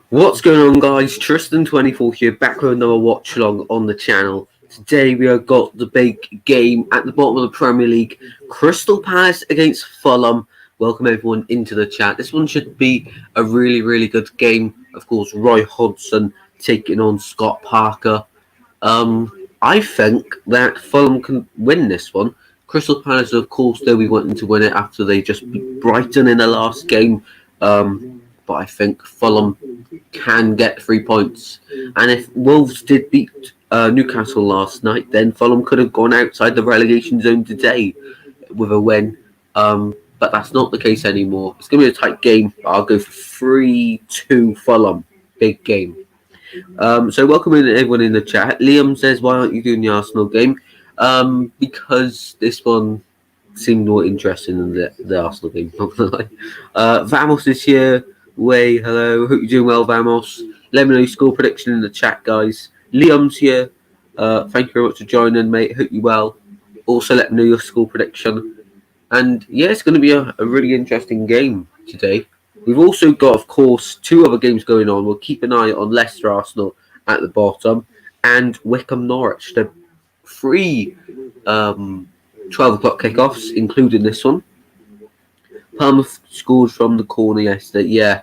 What's going on, guys? Tristan24 here, back with another watch-along on the channel. Today we have got the big game at the bottom of the Premier League. Crystal Palace against Fulham. Welcome everyone into the chat. This one should be a really good game. Of course, Roy Hodgson taking on Scott Parker. I think that Fulham can win this one. Crystal Palace, of course, they'll be wanting to win it after they just beat Brighton in the last game. But I think Fulham can get 3 points. And if Wolves did beat Newcastle last night, then Fulham could have gone outside the relegation zone today with a win. But that's not the case anymore. It's going to be a tight game. I'll go for 3-2 Fulham. Big game. So welcome in everyone in the chat. Liam says, why aren't you doing the Arsenal game? Because this one seemed more interesting than the Arsenal game. Not gonna lie. Vamos is here. Way, hello. Hope you're doing well, Vamos. Let me know your score prediction in the chat, guys. Liam's here. Thank you very much for joining, mate. Hope you're well. Also, let me know your score prediction. And yeah, it's going to be a really interesting game today. We've also got, of course, 2 other games going on. We'll keep an eye on Leicester Arsenal at the bottom and Wycombe Norwich. The 3 12 o'clock kickoffs, including this one. Palmer scored from the corner yesterday. Yeah,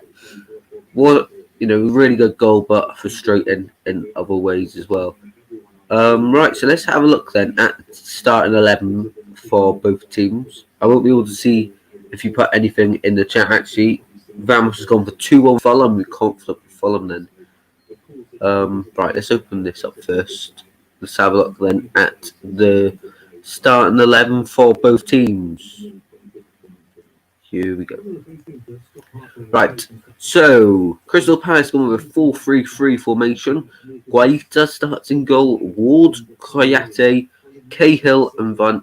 what really good goal, but frustrating in other ways as well. Right, so let's have a look then at starting 11 for both teams. I won't be able to see if you put anything in the chat. Actually, Vamos has gone for 2-1 Fulham. We're confident with Fulham then. Right, let's open this up first. Let's have a look then at the starting 11 for both teams. Here we go. Right, so Crystal Palace going with a 4-3-3 formation. Guaita starts in goal. Ward, Koyate, Cahill, and Van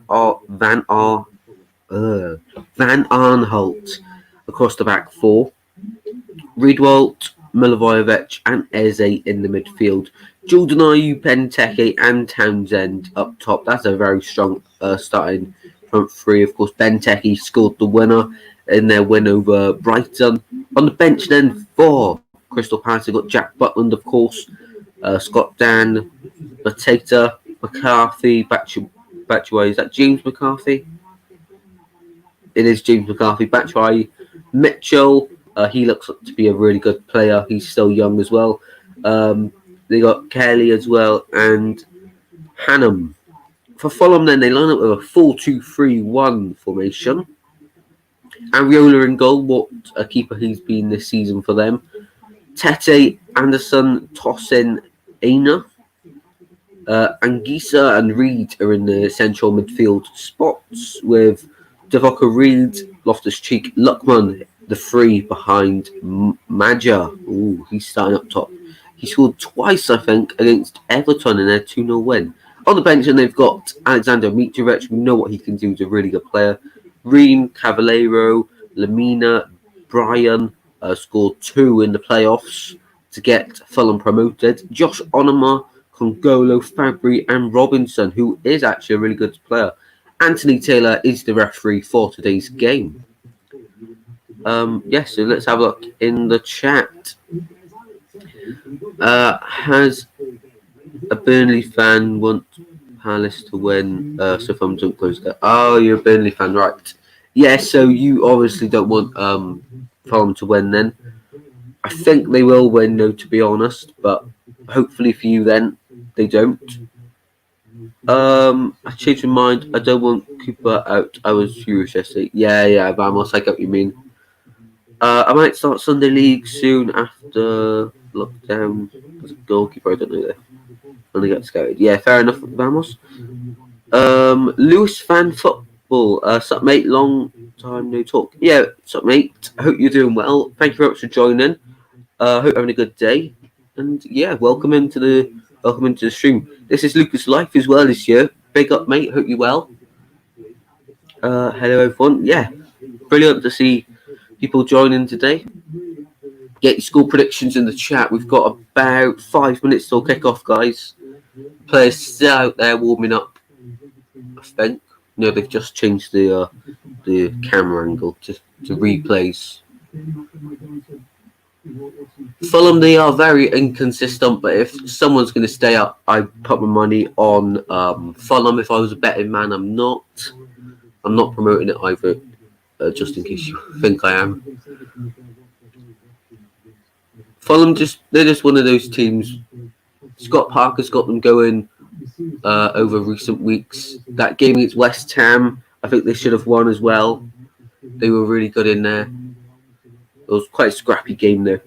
Arnholt across the back 4. Riedwald, Milivojevic, and Eze in the midfield. Jordan Ayew, Benteke, and Townsend up top. That's a very strong starting front 3. Of course, Benteke scored the winner in their win over Brighton. On the bench then for Crystal Palace, they've got Jack Butland, of course, Scott Dan, Mateta, McCarthy, Batshuayi. Is that James McCarthy? It is James McCarthy. Batshuayi, Mitchell. He looks to be a really good player. He's still young as well. They got Kelly as well and Hannum. For Fulham, then they line up with a 4-2-3-1 formation. Areola in goal. What a keeper he's been this season for them. Tete, Anderson, Tosin, Aina. Anguissa and Reed are in the central midfield spots with Devoka Reed, Loftus-Cheek, Luckman, the 3 behind Maja. Ooh, he's starting up top. He scored twice, I think, against Everton in their 2-0 win. On the bench, and they've got Alexander Mitrovic. We know what he can do. He's a really good player. Ream, Cavallero, Lamina, Brian scored 2 in the playoffs to get Fulham promoted. Josh Onoma, Congolo, Fabry, and Robinson, who is actually a really good player. Anthony Taylor is the referee for today's game. So let's have a look in the chat. Has a Burnley fan want Palace to win? So Fulham don't close that. Oh, you're a Burnley fan, right? Yeah, so you obviously don't want Fulham to win then. I think they will win, though, to be honest. But hopefully for you then, they don't. I changed my mind. I don't want Cooper out. I was furious yesterday. Yeah, Vamos, I get what you mean. I might start Sunday League soon after lockdown. As a goalkeeper, I don't know that. Only got scouted. Yeah, fair enough, Vamos. Lewis Fan Football. Sup, mate? Long time no talk. Yeah, sup, mate? I hope you're doing well. Thank you very much for joining. Hope you're having a good day. And yeah, welcome into the stream. This is Lucas Life as well this year. Big up, mate. Hope you're well. Hello, everyone. Yeah, brilliant to see people joining today. Get your score predictions in the chat. We've got about 5 minutes till kick-off, guys. Players still out there warming up, I think. No, they've just changed the camera angle to replays. Fulham, they are very inconsistent, but if someone's going to stay up, I'd put my money on Fulham. If I was a betting man, I'm not. I'm not promoting it either, just in case you think I am. Fulham, they're just one of those teams. Scott Parker's got them going over recent weeks. That game against West Ham, I think they should have won as well. They were really good in there. It was quite a scrappy game there.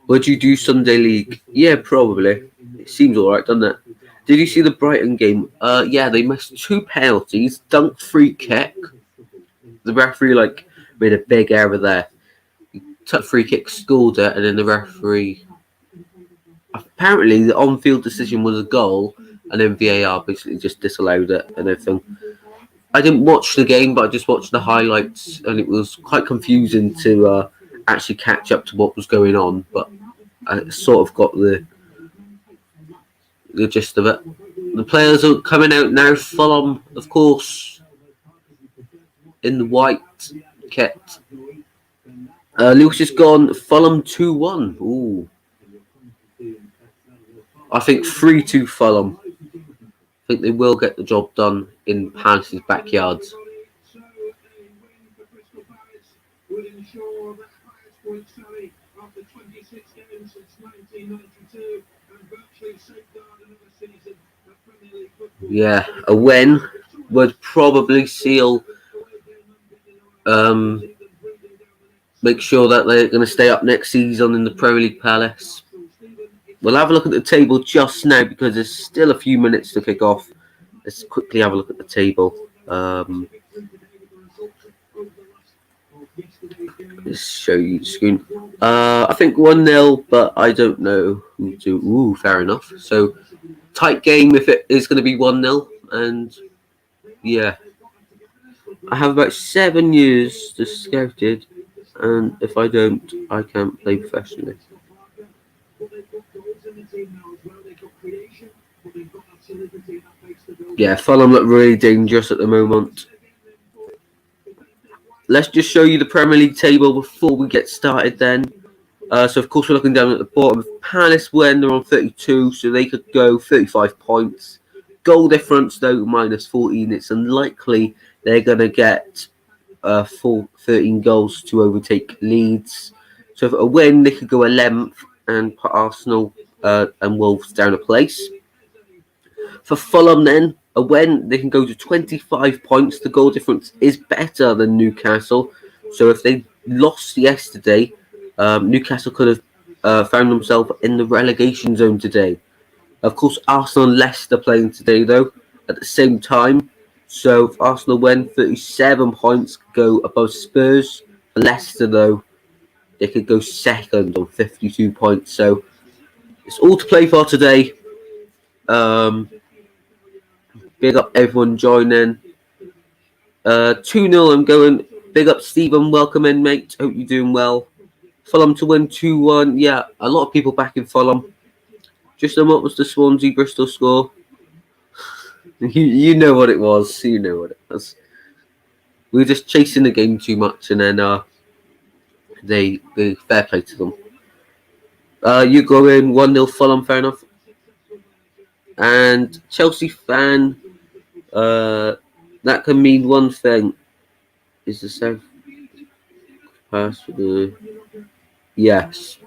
Would you do Sunday League? Yeah, probably. It seems alright, doesn't it? Did you see the Brighton game? Yeah, they missed 2 penalties, dunked free kick. The referee made a big error there. He took free kick, scored it, and then the referee. Apparently, the on-field decision was a goal, and then VAR basically just disallowed it and everything. I didn't watch the game, but I just watched the highlights, and it was quite confusing to actually catch up to what was going on. But I sort of got the gist of it. The players are coming out now. Fulham, of course, in the white kit. Lewis is gone. Fulham 2-1. Ooh. I think 3-2 Fulham. I think they will get the job done in Palace's backyard. Yeah, a win would probably seal, make sure that they're going to stay up next season in the Premier League. Palace. We'll have a look at the table just now because there's still a few minutes to kick off. Let's quickly have a look at the table. Let's show you the screen. I think 1-0, but I don't know who to. Ooh, fair enough. So, tight game if it is going to be 1-0. And, yeah. I have about 7 years to scout it. And if I don't, I can't play professionally. Yeah, Fulham look really dangerous at the moment. Let's just show you the Premier League table before we get started then. So, of course, we're looking down at the bottom. Palace win, they're on 32, so they could go 35 points. Goal difference, though, minus 14. It's unlikely they're going to get full 13 goals to overtake Leeds. So, if a win, they could go 11th and put Arsenal and Wolves down a place. For Fulham, then, a win, they can go to 25 points. The goal difference is better than Newcastle. So if they lost yesterday, Newcastle could have found themselves in the relegation zone today. Of course, Arsenal and Leicester playing today, though, at the same time. So if Arsenal win, 37 points go above Spurs. For Leicester, though, they could go second on 52 points. So it's all to play for today. Big up everyone joining. 2-0 I'm going. Big up Stephen, welcome in mate. Hope you're doing well. Fulham to win 2-1. Yeah, a lot of people back in Fulham. Just what was the Swansea Bristol score? you know what it was. You know what it was. We were just chasing the game too much, and then they fair play to them. You go in 1-0 Fulham, fair enough. And Chelsea fan, that can mean one thing. Is the safe pass for the yes.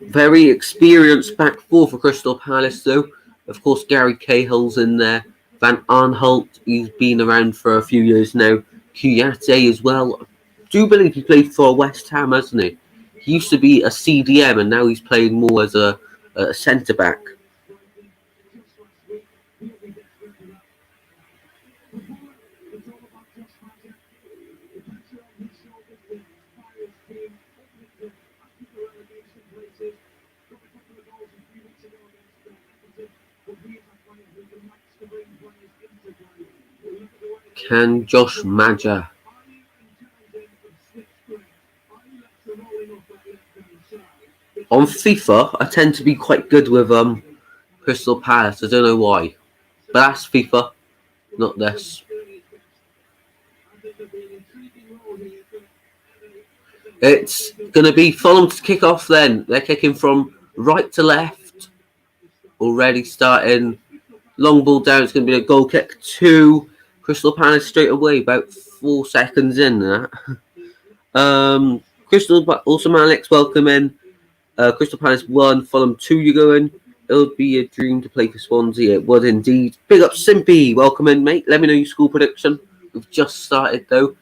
Very experienced back four for Crystal Palace, though. Of course, Gary Cahill's in there. Van Aanholt, he's been around for a few years now. Kouyaté as well. I do believe he played for West Ham, hasn't he? He used to be a CDM, and now he's playing more as a centre-back. Can Josh Maja? On FIFA, I tend to be quite good with Crystal Palace. I don't know why, but that's FIFA, not this. It's going to be Fulham to kick off then. They're kicking from right to left. Already starting. Long ball down. It's going to be a goal kick to Crystal Palace straight away. About 4 seconds in that. Crystal, but also Alex, welcome in. Crystal Palace 1, Fulham 2 you're going. It would be a dream to play for Swansea. It would indeed. Big up Simpy. Welcome in, mate. Let me know your score prediction. We've just started, though.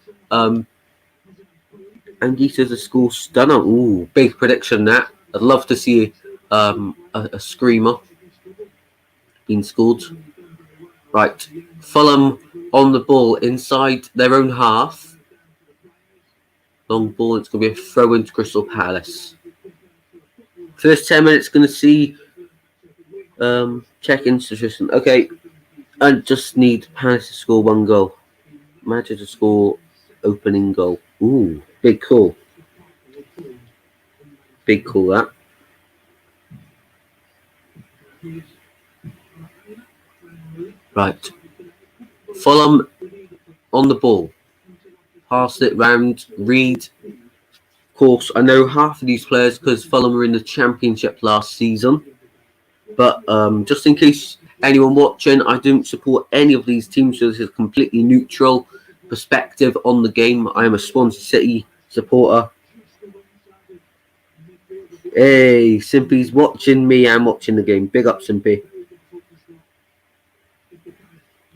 Anguissa's a school stunner. Ooh, big prediction that. I'd love to see a screamer being scored. Right. Fulham on the ball inside their own half. Long ball. It's going to be a throw into Crystal Palace. First 10 minutes going to see check-in situation. Okay. I just need Palace to score 1 goal. Imagine to score opening goal. Ooh, big call. Big call that. Right. Fulham on the ball. Pass it round. Reed. Of course, I know half of these players because Fulham were in the Championship last season. But just in case anyone watching, I don't support any of these teams, so this is a completely neutral perspective on the game. I am a Swansea City supporter. Hey, Simpy's watching me. I'm watching the game. Big up, Simpy.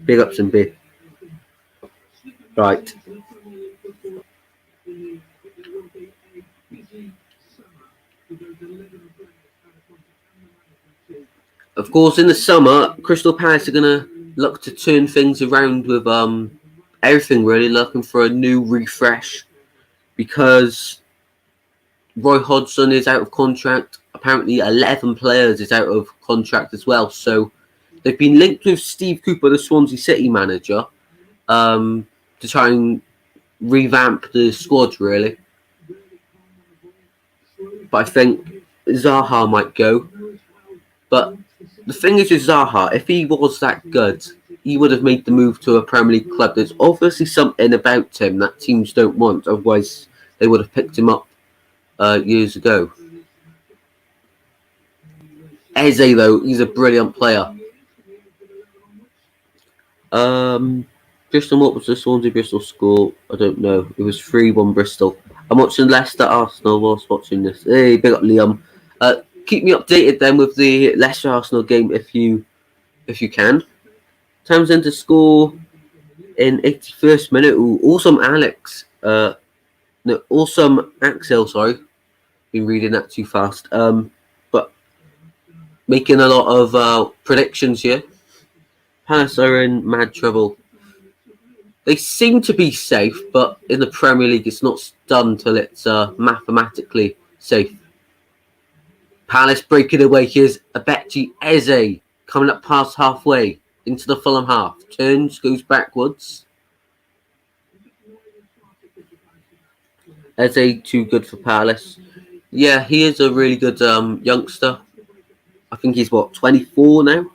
Big up, Simpy. Right. Of course, in the summer, Crystal Palace are going to look to turn things around with everything, really, looking for a new refresh because Roy Hodgson is out of contract. Apparently, 11 players is out of contract as well. So they've been linked with Steve Cooper, the Swansea City manager, to try and revamp the squad, really. But I think Zaha might go. But the thing is with Zaha, if he was that good, he would have made the move to a Premier League club. There's obviously something about him that teams don't want. Otherwise, they would have picked him up years ago. Eze, though, he's a brilliant player. Bristol, what was the Swansea Bristol score? I don't know. It was 3-1 Bristol. I'm watching Leicester Arsenal whilst watching this. Hey, big up Liam. Keep me updated then with the Leicester Arsenal game if you can. Townsend to score in 81st minute. Ooh, awesome Alex. Awesome Axel, sorry. Been reading that too fast. But making a lot of predictions here. Palace are in mad trouble. They seem to be safe, but in the Premier League it's not done till it's mathematically safe. Palace breaking away. Here's Abechi Eze coming up past halfway into the Fulham half. Turns, goes backwards. Eze too good for Palace. Yeah, he is a really good youngster. I think he's 24 now.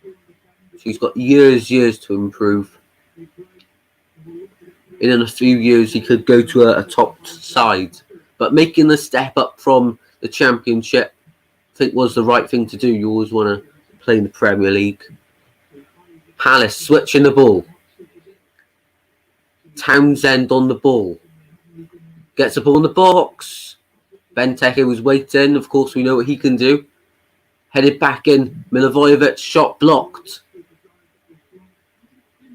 So he's got years to improve. In a few years he could go to a top side. But making the step up from the Championship, I think was the right thing to do. You always want to play in the Premier League. Palace switching the ball. Townsend on the ball. Gets the ball in the box. Benteke was waiting. Of course, we know what he can do. Headed back in. Milivojevic, shot blocked.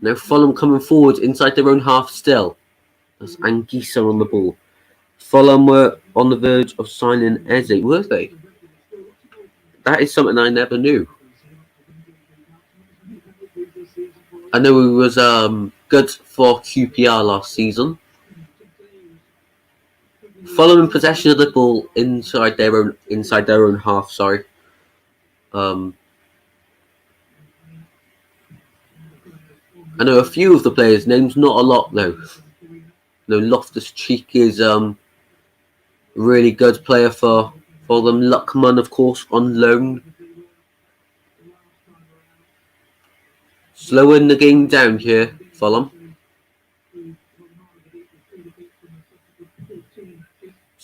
Now Fulham coming forward inside their own half still. That's Anguissa on the ball. Fulham were on the verge of signing Eze, were they? That is something I never knew. I know he was good for QPR last season. Fulham in possession of the ball inside their own half. Sorry. I know a few of the players' names, not a lot though. No, Loftus-Cheek is really good player for them. Luckman, of course, on loan. Slowing the game down here, Fulham.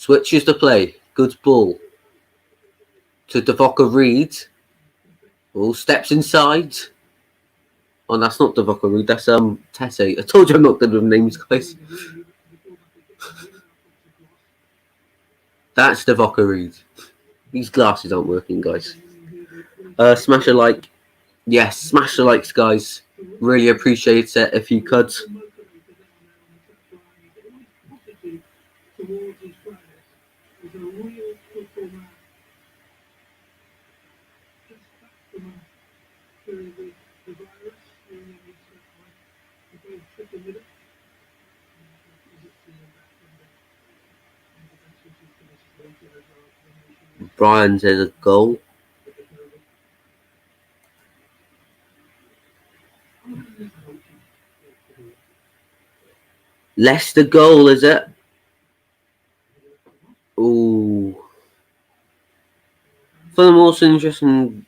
Switches the play. Good ball. To Devoka Reed. Oh, steps inside. Oh, that's not Devoka Reed. That's Tesse. I told you I'm not good with names, guys. That's Devoka Reed. These glasses aren't working, guys. Smash a like. Yes, smash the likes, guys. Really appreciate it if you could. Brian says a goal. Leicester goal, is it? Ooh. Fulham also interested in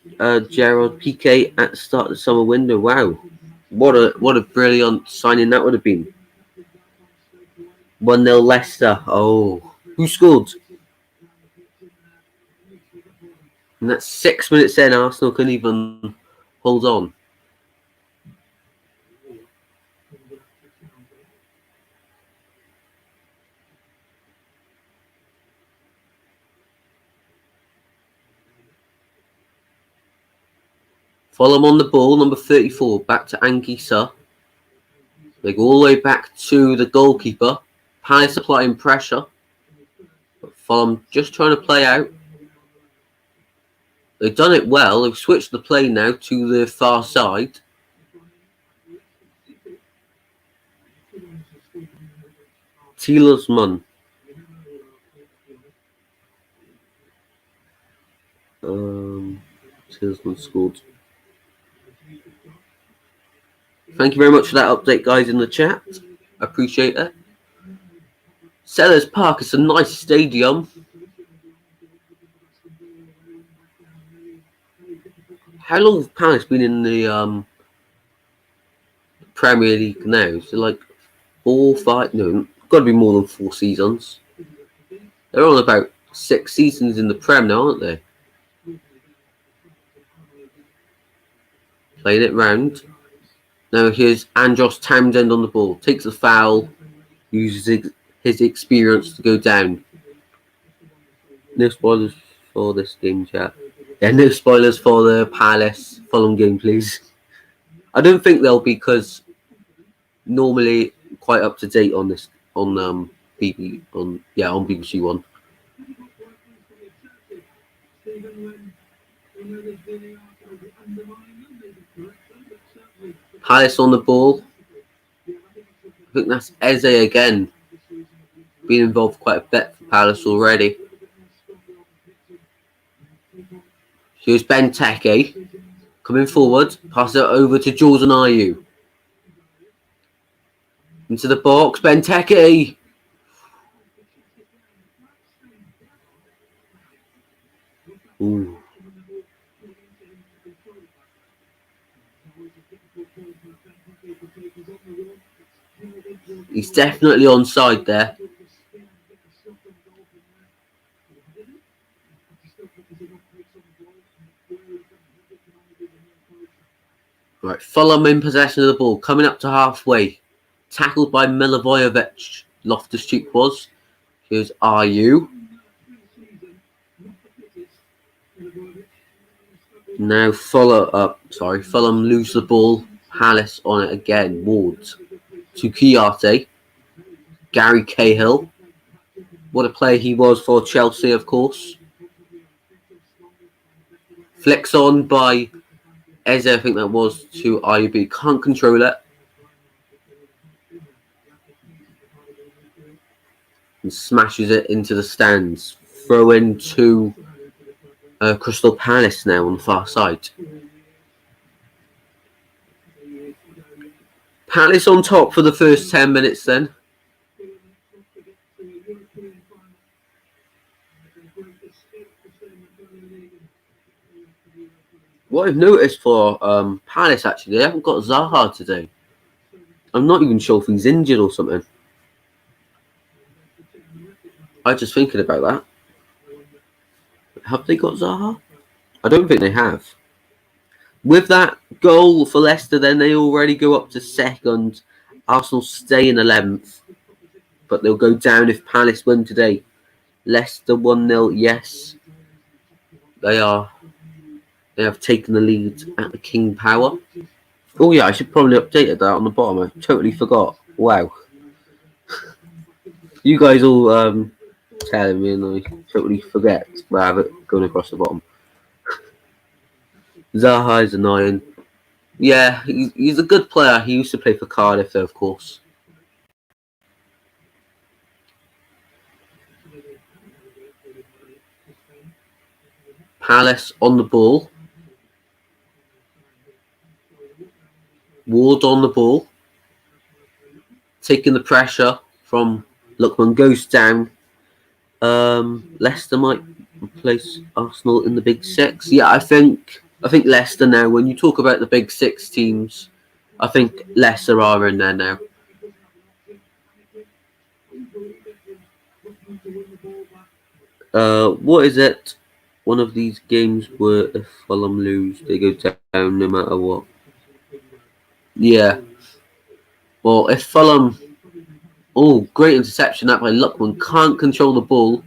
Gerald Piqué at the start of the summer window. Wow. What a brilliant signing that would have been. 1-0 Leicester. Oh. Who scored? And that's 6 minutes in. Arsenal couldn't even hold on. Fulham on the ball, number 34, back to Anguissa. They go all the way back to the goalkeeper. Palace applying pressure. But Fulham just trying to play out. They've done it well. They've switched the play now to the far side. Tielemans. Tielemans scored. Thank you very much for that update, guys, in the chat. I appreciate it. Sellers Park is a nice stadium. How long has Palace been in the Premier League now? Is it like 4, 5? No, got to be more than 4 seasons. They're on about 6 seasons in the Prem now, aren't they? Playing it round. Now here's Andros Townsend on the ball. Takes a foul. Uses his experience to go down. No spoilers for this game, chat. Yeah, no spoilers for the Palace Fulham game, please. I don't think they'll be, because normally quite up to date on this on BBC One. Palace on the ball. I think that's Eze again. Been involved quite a bit for Palace already. Here's Benteke coming forward. Pass it over to Jordan Ayew. Into the box. Benteke. Ooh. He's definitely onside there. Right, Fulham in possession of the ball, coming up to halfway. Tackled by Milivojevic. Loftus-Cheek was. Here's Ayew. Now Fulham lose the ball. Palace on it again. Ward to Kouyaté. Gary Cahill. What a player he was for Chelsea, of course. Flicks on by Eze, I think that was, to Ayew. Can't control it. And smashes it into the stands. Throw in to Crystal Palace now on the far side. Palace on top for the first 10 minutes then. What I've noticed for Palace, actually, they haven't got Zaha today. I'm not even sure if he's injured or something. I was just thinking about that. Have they got Zaha? I don't think they have. With that goal for Leicester, then they already go up to second. Arsenal stay in 11th, but they'll go down if Palace win today. Leicester 1-0, yes. They have taken the lead at the King Power. Oh yeah, I should probably update that on the bottom. I totally forgot. Wow. You guys all telling me and I totally forget where I have it going across the bottom. Zaha is annoying. Yeah, he's a good player. He used to play for Cardiff, though, of course. Palace on the ball. Ward on the ball. Taking the pressure from Lookman, goes down. Leicester might replace Arsenal in the Big Six. Yeah, I think Leicester now. When you talk about the Big Six teams, I think Leicester are in there now. What is it? One of these games where if Fulham lose, they go down no matter what. Yeah. Well, if Fulham... Oh, great interception that by Lookman. Can't control the ball.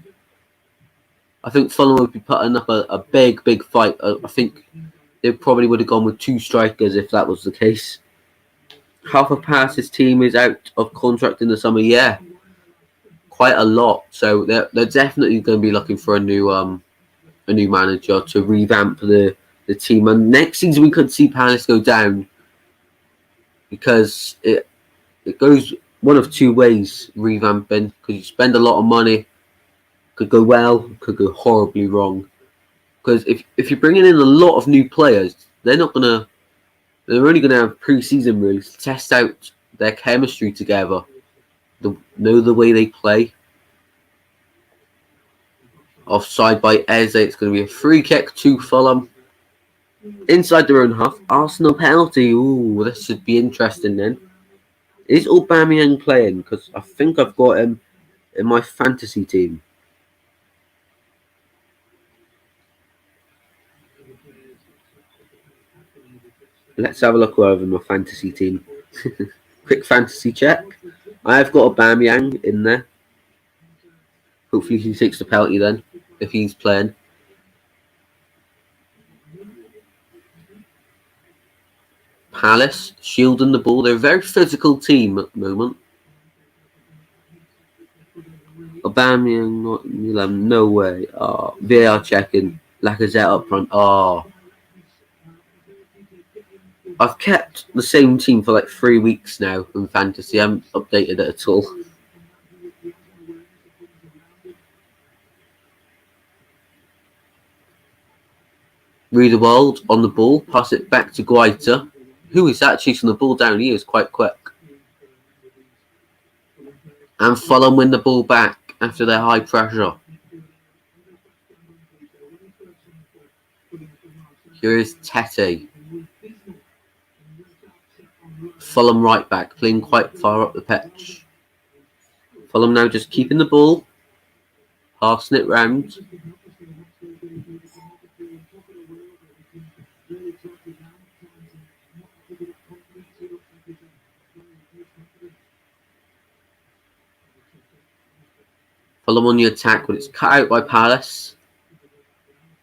I think Fulham would be putting up a big fight. I think they probably would have gone with 2 strikers if that was the case. Half of Palace's team is out of contract in the summer. Yeah, quite a lot. So they're definitely going to be looking for a new manager to revamp the team. And next season we could see Palace go down because it goes one of 2 ways revamping, because you spend a lot of money, could go well, could go horribly wrong. Because if you're bringing in a lot of new players, they're only gonna have pre-season really to test out their chemistry together, know the way they play. Offside by Eze, it's going to be a free kick to Fulham. Inside their own half, Arsenal penalty. Ooh, this should be interesting then. Is Aubameyang playing? Because I think I've got him in my fantasy team. Let's have a look over my fantasy team. Quick fantasy check. I've got Aubameyang in there. Hopefully he takes the penalty then, if he's playing. Palace shielding the ball. They're a very physical team at the moment. Aubameyang not in the 11. No way. Oh, VAR checking. Lacazette up front. Oh. I've kept the same team for like 3 weeks now in fantasy. I haven't updated it at all. Read the world on the ball. Pass it back to Guaita. Who is that chasing the ball down? He is quite quick. And Fulham win the ball back after their high pressure. Here is Tete. Fulham right back, playing quite far up the pitch. Fulham now just keeping the ball. Passing it round. Fulham on the attack, but it's cut out by Palace.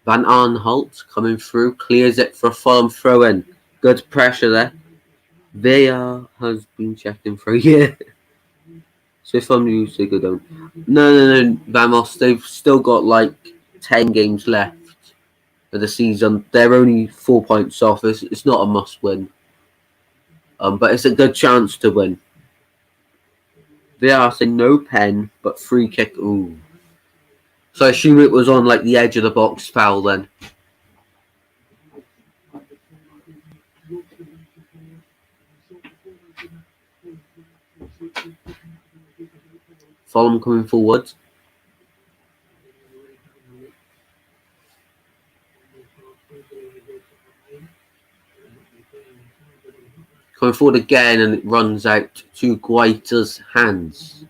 Van Aanholt coming through, clears it for a Fulham throw-in. Good pressure there. VAR has been checking for a year. So if I'm used to go down. No, Vamos, they've still got like 10 games left of the season. They're only 4 points off. It's not a must-win. But it's a good chance to win. VAR saying no pen, but free kick. Ooh. So I assume it was on like the edge of the box foul then. Fulham coming forward. Coming forward again, and it runs out to Guaita's hands.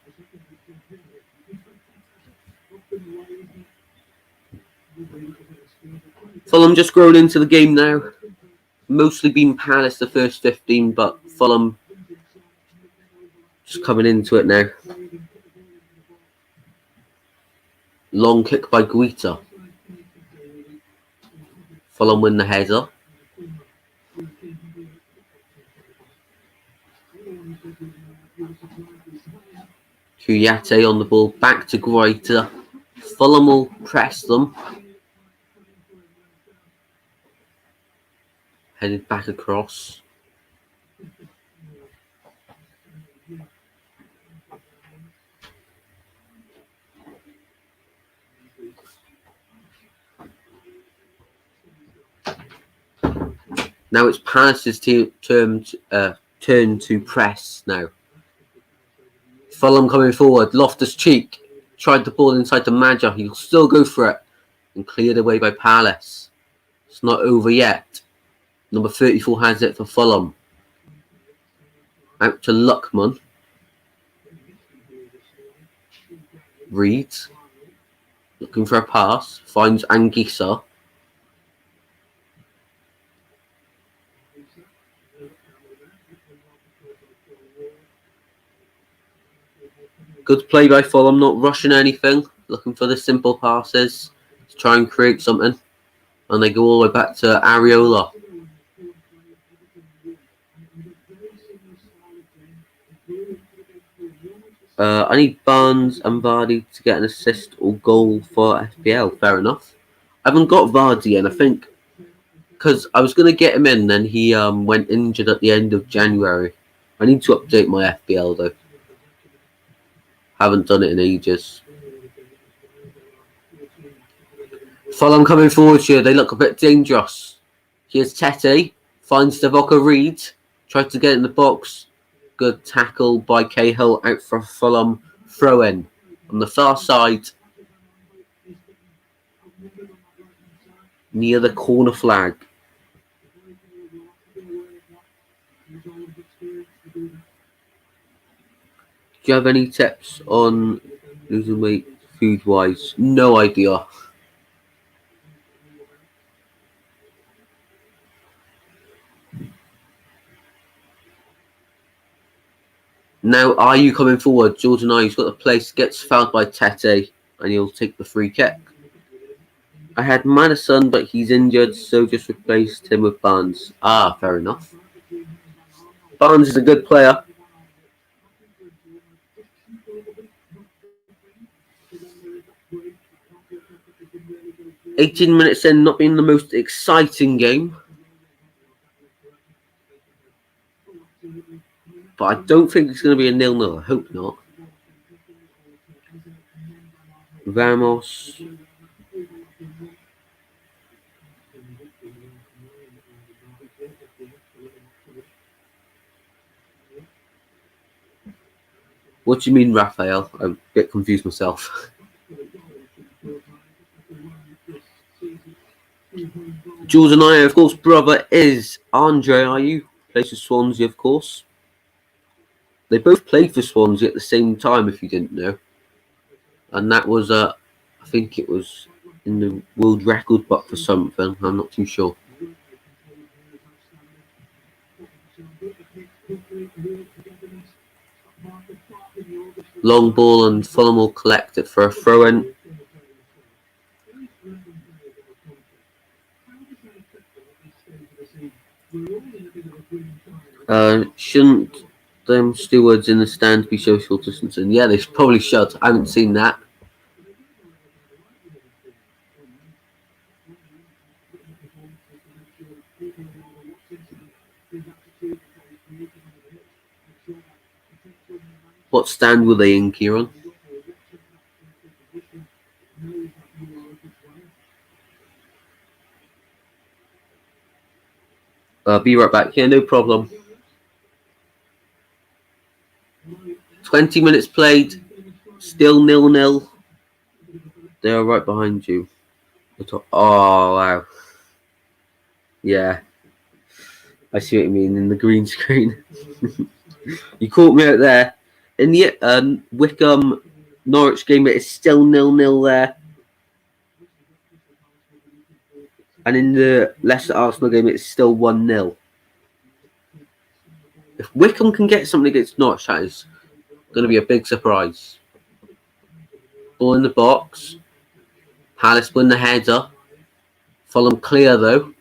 Fulham just grown into the game now. Mostly been Palace the first 15, but Fulham just coming into it now. Long kick by Guita. Fulham win the header. Kuyate on the ball, back to Guita. Fulham will press them. Headed back across. Now it's Palace's turn to press now. Fulham coming forward. Loftus-Cheek tried the ball inside the Major. He'll still go for it and cleared away by Palace. It's not over yet. Number 34 has it for Fulham. Out to Luckman. Reads. Looking for a pass. Finds Anguissa. Good play by Fulham, not rushing anything. Looking for the simple passes to try and create something. And they go all the way back to Areola. I need Barnes and Vardy to get an assist or goal for FPL. Fair enough. I haven't got Vardy in, I think. Because I was going to get him in, then he went injured at the end of January. I need to update my FPL though. Haven't done it in ages. Fulham coming forward here. They look a bit dangerous. Here's Tete. Finds Divock Reed. Tries to get in the box. Good tackle by Cahill out for Fulham. Throw in on the far side. Near the corner flag. Do you have any tips on losing weight food-wise? No idea. Now, are you coming forward? Jordan Ayew's got the place, gets fouled by Tete, and he'll take the free kick. I had Madison, but he's injured, so just replaced him with Barnes. Ah, fair enough. Barnes is a good player. "18 minutes in, not being the most exciting game. But I don't think it's going to be a 0-0. I hope not. Vamos. What do you mean, Raphael? I'm a bit confused myself. Jordan Ayew, of course, brother is Andre Ayew. Plays for Swansea, of course. They both played for Swansea at the same time, if you didn't know. And that was, I think it was in the world record book for something. I'm not too sure. Long ball and Fulham will collect it for a throw-in. Shouldn't them stewards in the stand be social distancing? Yeah, they probably should. I haven't seen that. What stand were they in, Kieran? Be right back. Yeah, no problem. 20 minutes played. Still 0-0. They are right behind you. Oh, wow. Yeah. I see what you mean in the green screen. You caught me out there. In the Wickham Norwich game, it is still 0-0 there. And in the Leicester-Arsenal game, it's still 1-0. If Wickham can get something against Norwich, that is going to be a big surprise. Ball in the box. Palace win the header. Fulham clear though.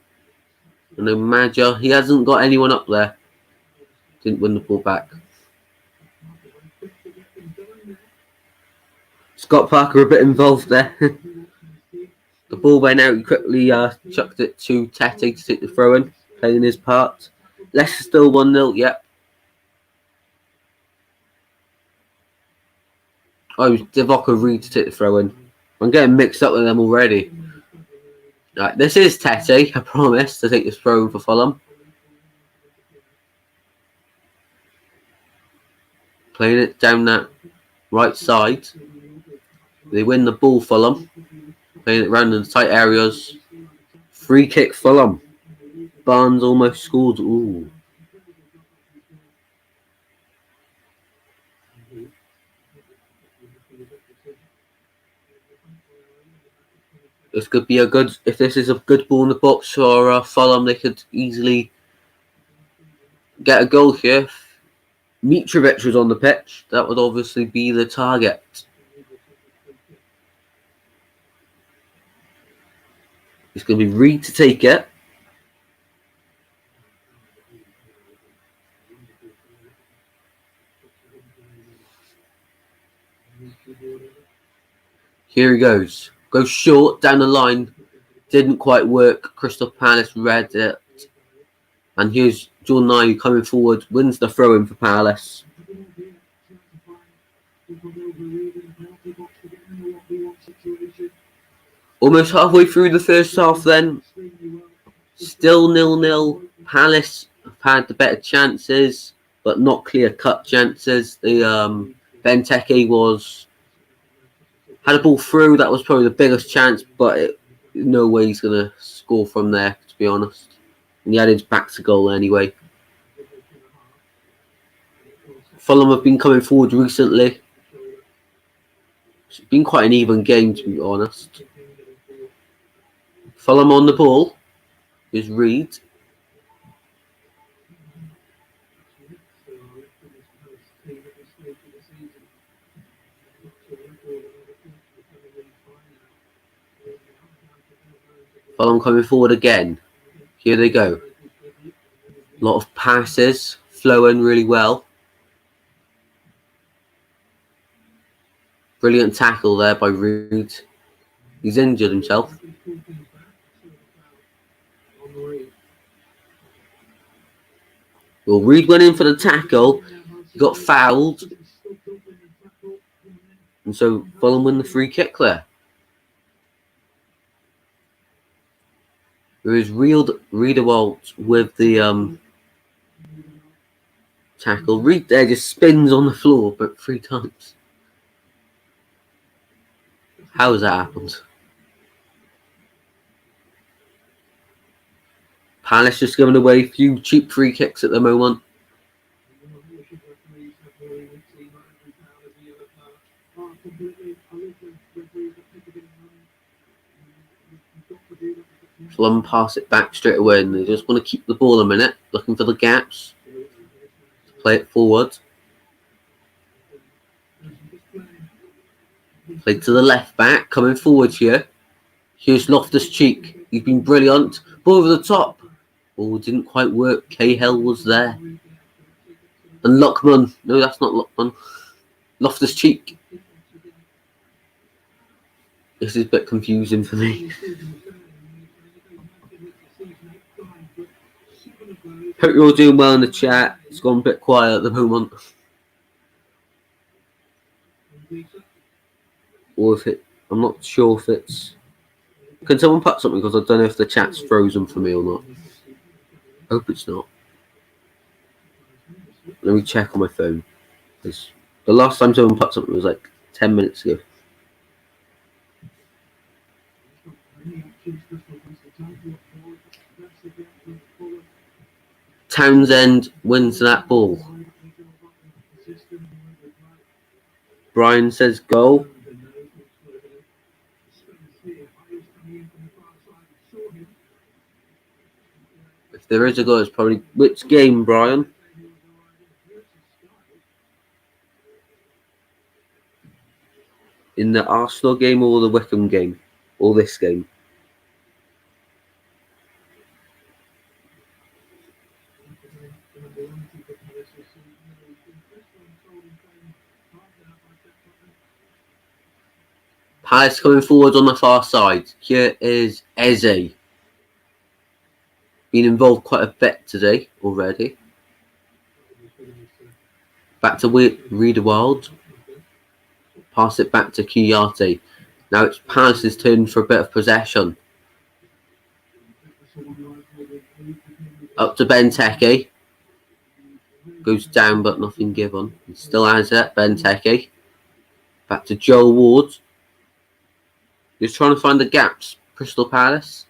And no Madger, he hasn't got anyone up there. Didn't win the ball back. Scott Parker a bit involved there. The ball went out. He quickly chucked it to Tete to take the throw in, playing his part. Leicester still 1-0. Yep. Oh, it was Divock Reed to take the throw in. I'm getting mixed up with them already. Right, this is Tete, I promise, to take this throw in for Fulham. Playing it down that right side. They win the ball, Fulham. Playing it around in the tight areas. Free kick, Fulham. Barnes almost scored. Ooh. This could be a good. If this is a good ball in the box for Fulham, they could easily get a goal here. If Mitrovic was on the pitch, that would obviously be the target. It's going to be Reed to take it. Here he goes. Goes short down the line. Didn't quite work. Crystal Palace read it. And here's Jordan Ayew coming forward. Wins the throw-in for Palace. Almost halfway through the first half then. Still 0-0. Palace have had the better chances, but not clear-cut chances. The Benteke had a ball through. That was probably the biggest chance, but no way he's going to score from there, to be honest. And he had his back to goal anyway. Fulham have been coming forward recently. It's been quite an even game, to be honest. Fulham on the ball is Reed. Fulham coming forward again. Here they go. A lot of passes, flowing really well. Brilliant tackle there by Reed. He's injured himself. Well, Reed went in for the tackle. He got fouled. And so Fulham win the free kick there. There is Riedewald with the tackle. Reed there just spins on the floor, but 3 times. How has that happened? Palace just giving away a few cheap free kicks at the moment. Fulham pass it back straight away, and they just want to keep the ball a minute, looking for the gaps. Play it forward. Play to the left back, coming forward here. Here's Loftus-Cheek. He's been brilliant. Ball over the top. Oh, didn't quite work. Cahill was there. And Lockman. No, that's not Lockman. Loftus-Cheek. This is a bit confusing for me. Hope you're all doing well in the chat. It's gone a bit quiet at the moment. Or if I'm not sure if it's... Can someone put something? Because I don't know if the chat's frozen for me or not. Hope it's not. Let me check on my phone. Because the last time someone put something was like 10 minutes ago. Townsend wins that ball. Brian says goal. there is a goal, it's probably which game, Brian? In the Arsenal game or the Wickham game? Or this game? Palace coming forward on the far side. Here is Eze. Been involved quite a bit today already. Back to Riedewald. Pass it back to Kiyate. Now it's Palace's turn for a bit of possession. Up to Benteke. Goes down but nothing given. He still has it. Benteke. Back to Joel Ward. Just trying to find the gaps. Crystal Palace.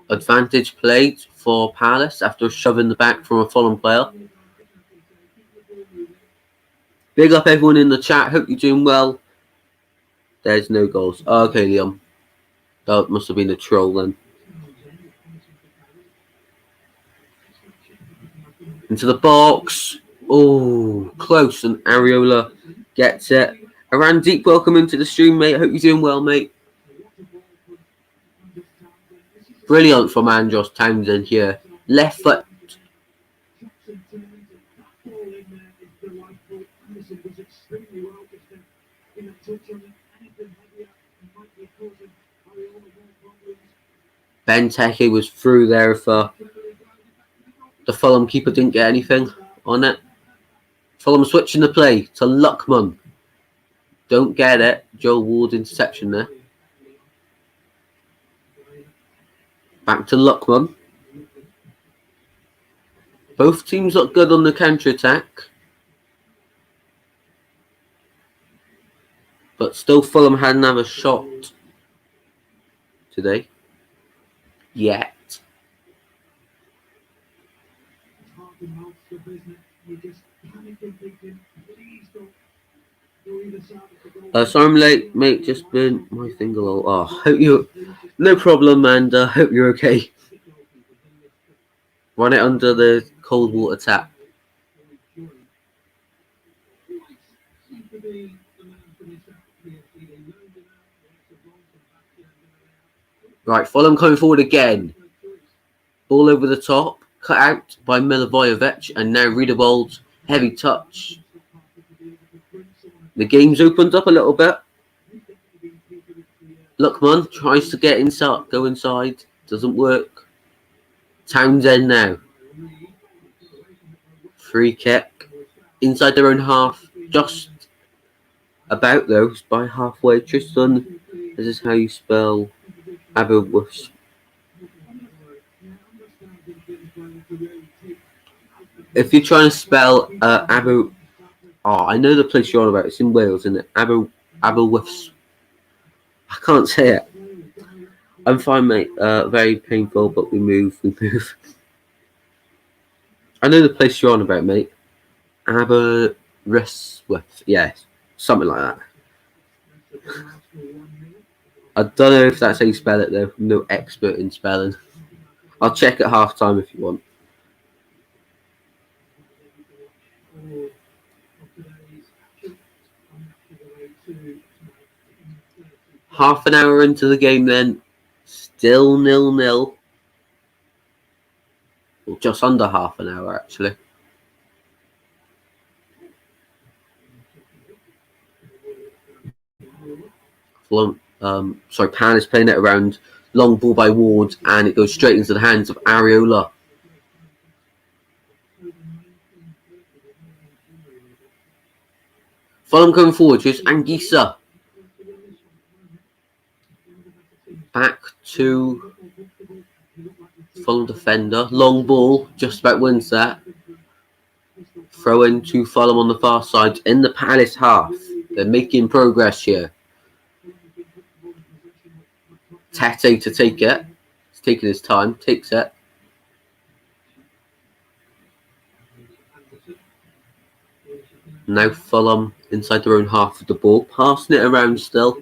Advantage played for Palace after shoving the back from a Fulham player. Big up everyone in the chat. Hope you're doing well. There's no goals. Oh, okay, Liam. That must have been a troll then. Into the box. Oh, close. And Areola gets it. Aran Deep, welcome into the stream, mate. Hope you're doing well, mate. Brilliant from Andros Townsend here. Left foot. Benteke was through there for the Fulham keeper, didn't get anything on it. Fulham switching the play to Luckman. Don't get it. Joel Ward interception there. Back to Luckman. Both teams look good on the counter-attack. But still Fulham hadn't had a shot today. Yet. Sorry I'm late, mate. Just been my finger low. Oh, hope you. No problem, and hope you're okay. Run it under the cold water tap. Right, Fulham coming forward again. Ball over the top, cut out by Milivojevic, and now Riedewald, heavy touch. The game's opened up a little bit. Luckman tries to get inside, go inside, doesn't work. Townsend now. Free kick inside their own half, just about though, by halfway. Tristan, this is how you spell Aberwus. If you're trying to spell Abu, oh, I know the place you're on about. It's in Wales, isn't it? Aberwus. I can't say it. I'm fine, mate. Very painful, but we move. I know the place you're on about, mate. Aberystwyth. Yes, something like that. I don't know if that's how you spell it, though. I'm no expert in spelling. I'll check at half-time if you want. Half an hour into the game then. Still 0-0. Well, just under half an hour, actually. Pan is playing it around. Long ball by Ward, and it goes straight into the hands of Areola. Fulham coming forward. Here's Anguissa. Back to Fulham defender. Long ball. Just about wins that. Throw in to Fulham on the far side. In the Palace half. They're making progress here. Tete to take it. He's taking his time. Takes it. Now Fulham inside their own half of the ball, passing it around still.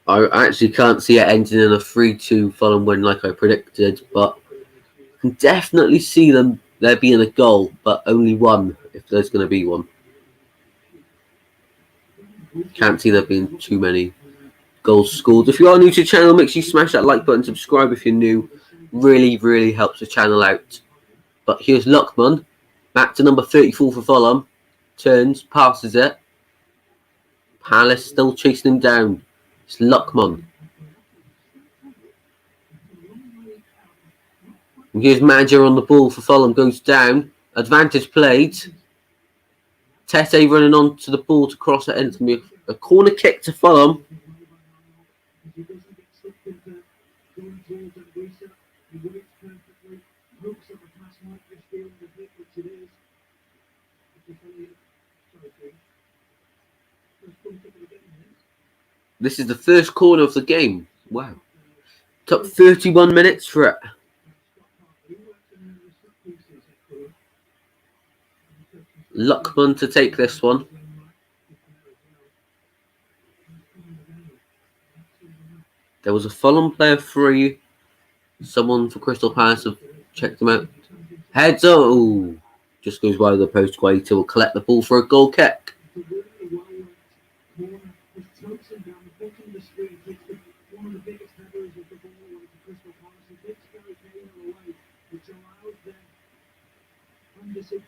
I actually can't see it ending in a 3-2 Fulham win like I predicted, but I can definitely see there being a goal, but only one if there's going to be one. Can't see there being too many goals scored. If you are new to the channel, make sure you smash that like button, subscribe if you're new. Really, really helps the channel out. But here's Luckman, back to number 34 for Fulham. Turns, passes it. Palace still chasing him down. It's Luckman. And here's Madger on the ball for Fulham, goes down. Advantage played. Tete running on to the ball to cross it, and it's going to be a corner kick to Fulham. This is the first corner of the game. Wow. Took 31 minutes for it. Luckman to take this one. There was a Fulham player free. Someone for Crystal Palace have checked him out. Heads up. Ooh, just goes wide of the post. Guaita will collect the ball for a goal kick.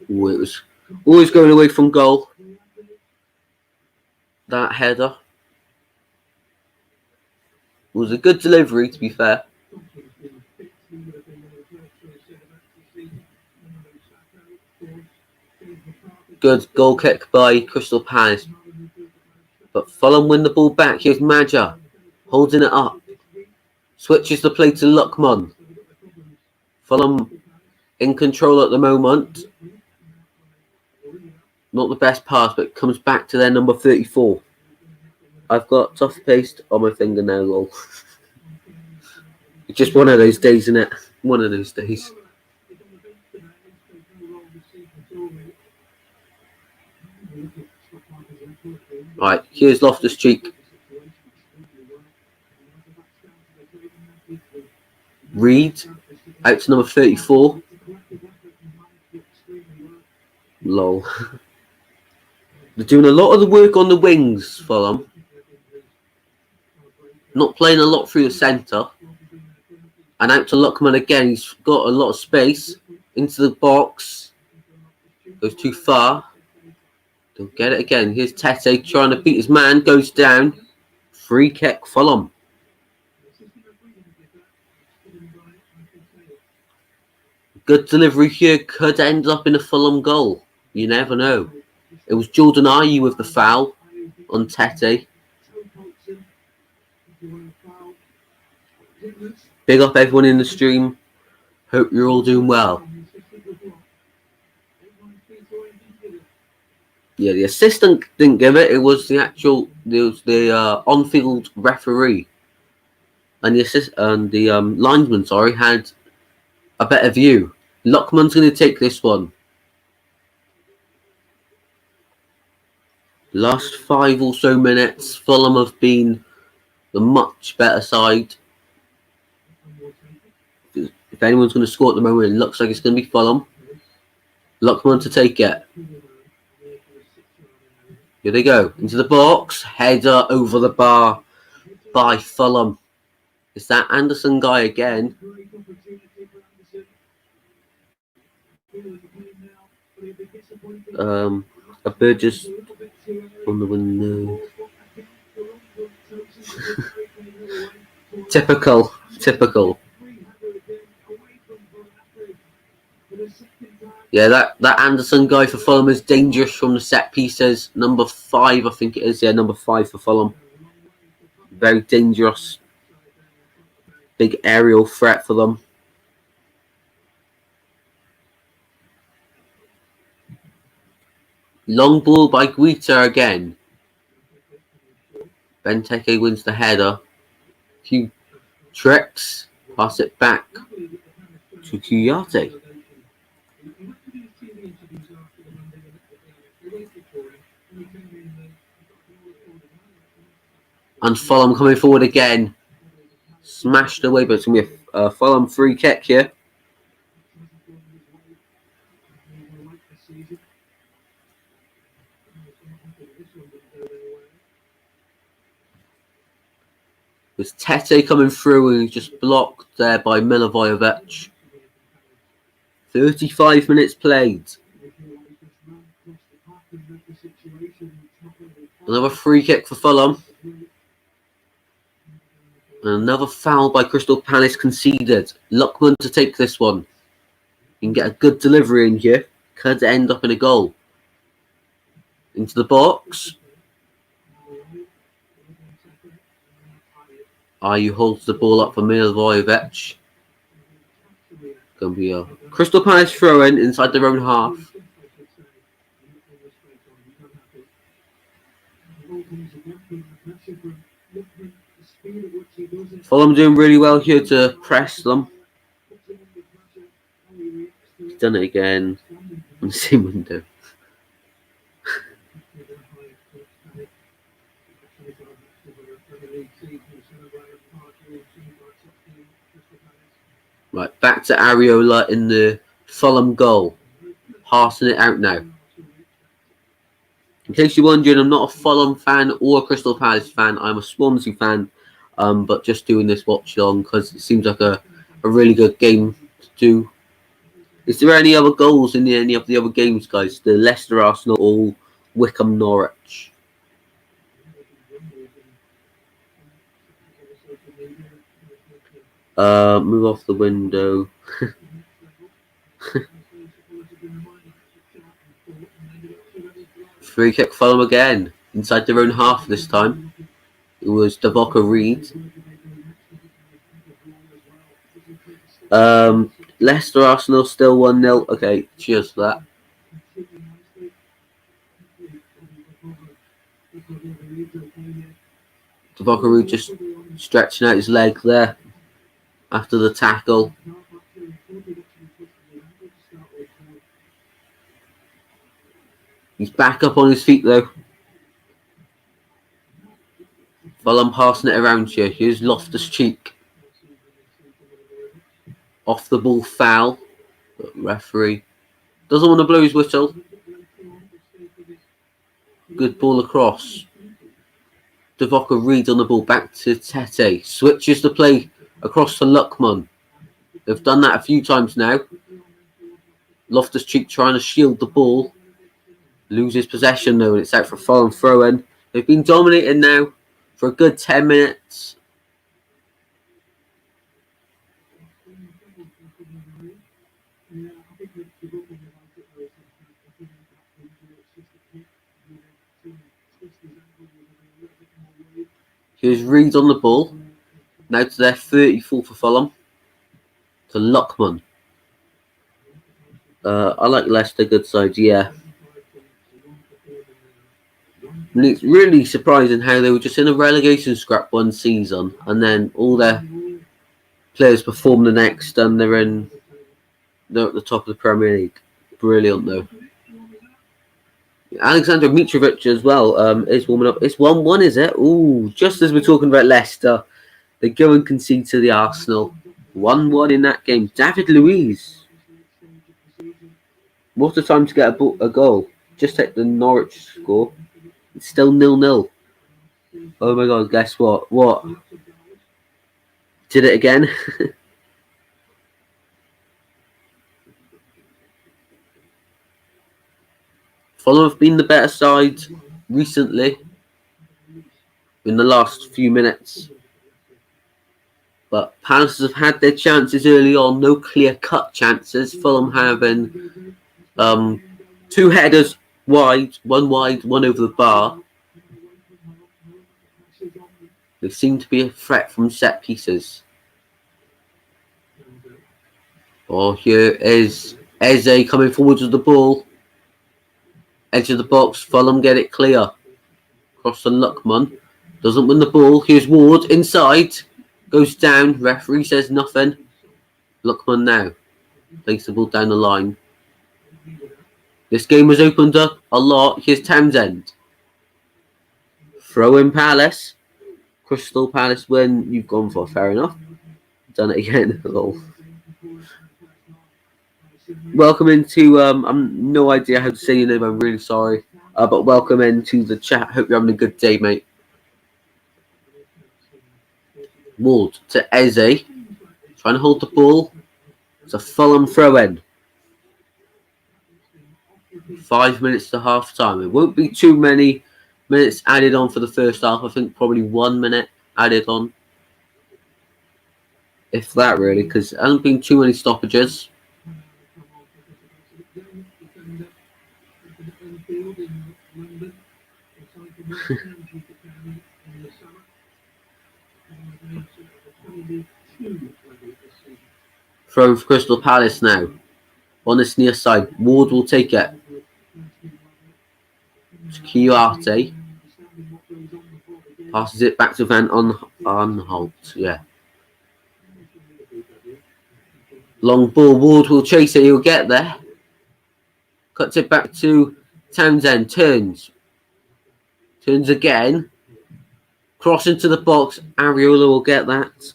Ooh, it was always going away from goal. That header was a good delivery, to be fair. Good goal kick by Crystal Palace. But Fulham win the ball back. Here's Madger holding it up. Switches the play to Luckman. Fulham in control at the moment. Not the best pass, but it comes back to their number 34. I've got tough paste on my finger now, lol. It's just one of those days, isn't it? One of those days. Right, here's Loftus-Cheek. Reed, out to number 34. Lol. They're doing a lot of the work on the wings, Fulham. Not playing a lot through the centre. And out to Luckman again. He's got a lot of space. Into the box. Goes too far. Don't get it again. Here's Tete trying to beat his man. Goes down. Free kick, Fulham. Good delivery here. Could end up in a Fulham goal. You never know. It was Jordan Ayew with the foul on Tete. Big up everyone in the stream. Hope you're all doing well. Yeah, the assistant didn't give it. It was the actual, on-field referee, and the linesman, had a better view. Luckman's going to take this one. Last 5 or so minutes, Fulham have been the much better side. If anyone's going to score at the moment, it looks like it's going to be Fulham. Luckman to take it. Here they go. Into the box. Header over the bar by Fulham. It's that Anderson guy again. A bird just on the window. Typical. Yeah, that Anderson guy for Fulham is dangerous from the set pieces. Number 5, I think it is. Yeah, number 5 for Fulham. Very dangerous. Big aerial threat for them. Long ball by Guaita again. Benteke wins the header. Few tricks. Pass it back to Kuyate. And Fulham coming forward again. Smashed away, but it's going to be a Fulham free kick here. There's Tete coming through and he's just blocked there by Milivojevic. 35 minutes played. Another free kick for Fulham. And another foul by Crystal Palace conceded. Luckman to take this one. You can get a good delivery in here. Could end up in a goal. Into the box. Ayu holds the ball up for Milivojevic. Going to be a Crystal Palace throw-in inside their own half. Fulham doing really well here to press them. He's done it again on the same window. Right, back to Areola in the Fulham goal. Passing it out now. In case you're wondering, I'm not a Fulham fan or a Crystal Palace fan. I'm a Swansea fan, but just doing this watch along because it seems like a really good game to do. Is there any other goals in any of the other games, guys? The Leicester, Arsenal, or Wycombe, Norwich? Move off the window. Free kick Fulham again. Inside their own half this time. It was Divock Reed. Leicester, Arsenal still 1-0. Okay, cheers for that. Divock Reed just stretching out his leg there after the tackle. He's back up on his feet though. Fulham passing it around here. Here's Loftus-Cheek. Off the ball foul. But referee doesn't want to blow his whistle. Good ball across. Divock Reed on the ball. Back to Tete. Switches the play across to Luckman. They've done that a few times now. Loftus-Cheek trying to shield the ball. Loses possession though, and it's out for Fulham throw-in. They've been dominating now for a good 10 minutes. Here's Reed on the ball. Now to their 34 for Fulham. To Luckman. I like Leicester, good side, yeah. And it's really surprising how they were just in a relegation scrap one season and then all their players perform the next and they're at the top of the Premier League. Brilliant though. Alexander Mitrovic as well is warming up. It's 1-1, is it? Ooh, just as we're talking about Leicester, they go and concede to the Arsenal. 1-1 in that game. David Luiz. What a time to get a goal. Just take the Norwich score. It's still 0-0. Oh my god, guess what? What? Did it again? Fulham have been the better side recently. In the last few minutes. But Palace have had their chances early on. No clear-cut chances. Fulham having 2 headers wide, one over the bar. They seem to be a threat from set pieces. Oh, here is Eze coming forward with the ball. Edge of the box. Fulham get it clear. Cross to Luckman. Doesn't win the ball. Here's Ward inside. Goes down. Referee says nothing. Lookman now. Takes the ball down the line. This game was opened up a lot. Here's Townsend. Throw in Palace. Crystal Palace win. You've gone for. Fair enough. Done it again. Lol. Welcome into, I'm no idea how to say your name. I'm really sorry. But welcome into the chat. Hope you're having a good day, mate. Ward to Eze. Trying to hold the ball. It's a Fulham throw-in. 5 minutes to half time. It won't be too many minutes added on for the first half. I think probably 1 minute added on. If that, really, because there hasn't been too many stoppages. Throw for Crystal Palace now. On this near side. Ward will take it. Chiarte. Passes it back to Van Aanholt. Yeah. Long ball. Ward will chase it. He'll get there. Cuts it back to Townsend. Turns. Turns again. Cross into the box. Areola will get that.